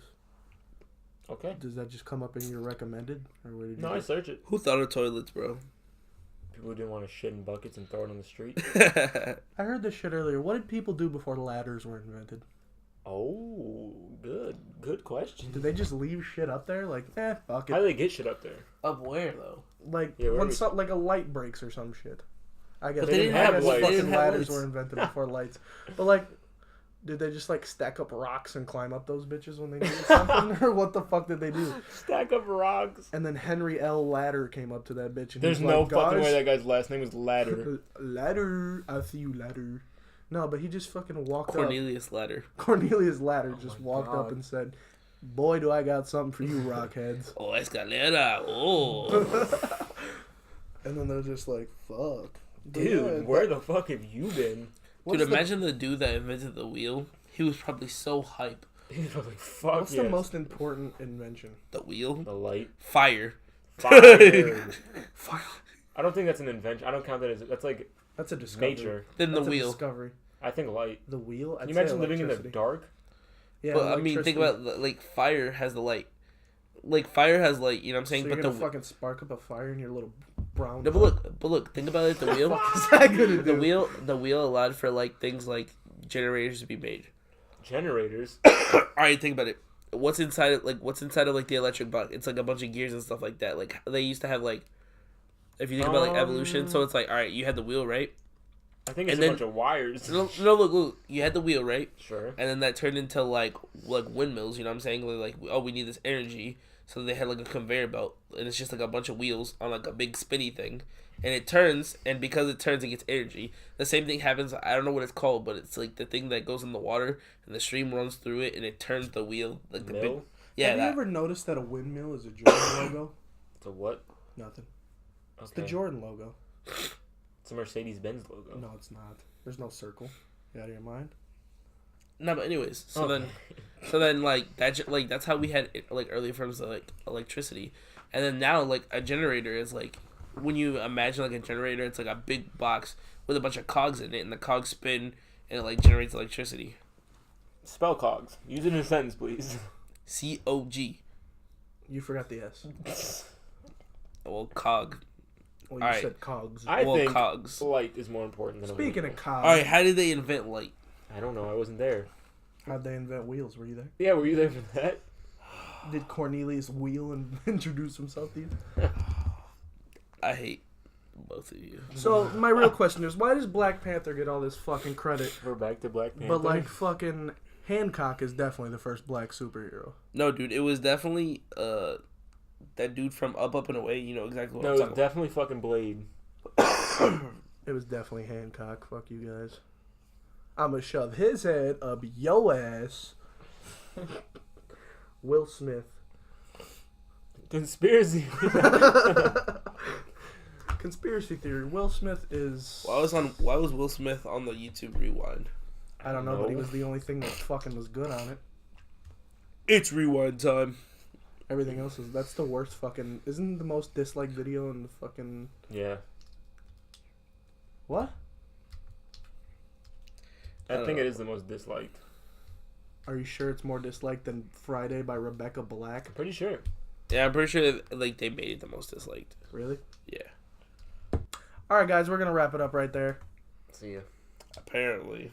Okay. Does that just come up in your recommended, or where did you? No, I search it. Who thought of toilets, bro? People who didn't want to shit in buckets and throw it on the street. I heard this shit earlier. What did people do before ladders were invented? Oh, good question. Did they just leave shit up there? Like, fuck How it. do they get shit up there? Up where though? Like Yeah, where when was- like a light breaks or some shit. I guess But they didn't have lights. fucking They didn't have ladders lights. were invented before lights. But like, did they just like stack up rocks and climb up those bitches when they needed something, or what the fuck did they do? Stack up rocks. And then Henry L. Ladder came up to that bitch and There's he's no like, fucking way "Guys, that guy's last name was Ladder. Ladder, I see you, Ladder." No, but he just fucking walked Cornelius Ladder. up. Cornelius Ladder Oh just my walked up God. and said, "Boy, do I got something for you, rockheads." Oh, escalera. Oh. And then they're just like, "Fuck, Dude, where the fuck have you been? What's Dude, the- imagine the dude that invented the wheel. He was probably so hype. He's probably fuck What's yes. the most important invention? The wheel? The light. Fire. Fire. Fire. I don't think that's an invention. I don't count that as that's like That's a discovery. nature. Then the That's a wheel. discovery. I think light. The wheel. Can you imagine living in the dark? Yeah, But I mean, think electricity. about like fire has the light. Like fire has light. You know what I'm saying? So but you're the gonna fucking spark up a fire in your little brown. no, but look. Think about it. The wheel. What is that gonna The do? wheel allowed for like things like generators to be made. Generators. All right, think about it. What's inside of like the electric box? It's like a bunch of gears and stuff like that. Like they used to have like, if you think about like evolution, so it's like, all right, you had the wheel, right? I think it's And a then- bunch of wires. No, look, you had the wheel, right? Sure. And then that turned into like windmills. You know what I'm saying? Like oh, we need this energy. So they had like a conveyor belt, and it's just like a bunch of wheels on like a big spinny thing, and it turns, and because it turns, it gets energy. The same thing happens. I don't know what it's called, but it's like the thing that goes in the water, and the stream runs through it, and it turns the wheel like the big. Mill? Yeah, Have you that. ever noticed that a windmill is a Jordan logo? It's a what? Nothing. Okay. It's the Jordan logo. It's a Mercedes-Benz logo. No, it's not. There's no circle. You out of your mind? No, but anyways, so Okay. then like that like that's how we had like early forms of like electricity, and then now like a generator is like when you imagine like a generator, it's like a big box with a bunch of cogs in it, and the cogs spin and it like generates electricity. Spell cogs. Use it in a sentence, please. COG. You forgot the S. Well, cog. Well, you Alright. said cogs. I Well, think cogs. light is more important than a Speaking wheel. of cogs, All right, how did they invent light? I don't know. I wasn't there. how'd they invent wheels? Were you there? Yeah, were you there for that? Did Cornelius wheel and introduce himself to you? I hate both of you. So my real question is, why does Black Panther get all this fucking credit, We're back to Black Panther. but like fucking Hancock is definitely the first black superhero? No, dude, it was definitely that dude from Up and Away. You know exactly what no, I'm it's talking about. definitely fucking Blade. It was definitely Hancock. Fuck you guys. I'ma shove his head up yo ass. Will Smith. Conspiracy. Conspiracy theory. Will Smith is. Why was Will Smith on the YouTube Rewind? I don't know, but he was the only thing that fucking was good on it. It's rewind time. Everything else is. That's the worst fucking. Isn't the most disliked video in the fucking. Yeah. What? I think it is the most disliked. Are you sure it's more disliked than Friday by Rebecca Black? Pretty sure. Yeah, I'm pretty sure that, like they made it the most disliked. Really? Yeah. Alright, guys, we're gonna wrap it up right there. See ya. Apparently.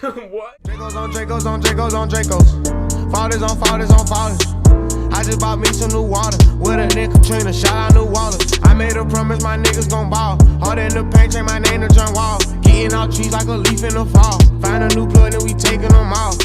What? Dracos on Dracos on Dracos on Dracos. Fathers on fathers on fathers. I just bought me some new water. With a nigga Katrina, shout out New Wallace. I made a promise my niggas gon' ball. Hard in the paint, change my name to John Wall. Getting out trees like a leaf in the fall. Find a new plug and we taking them off.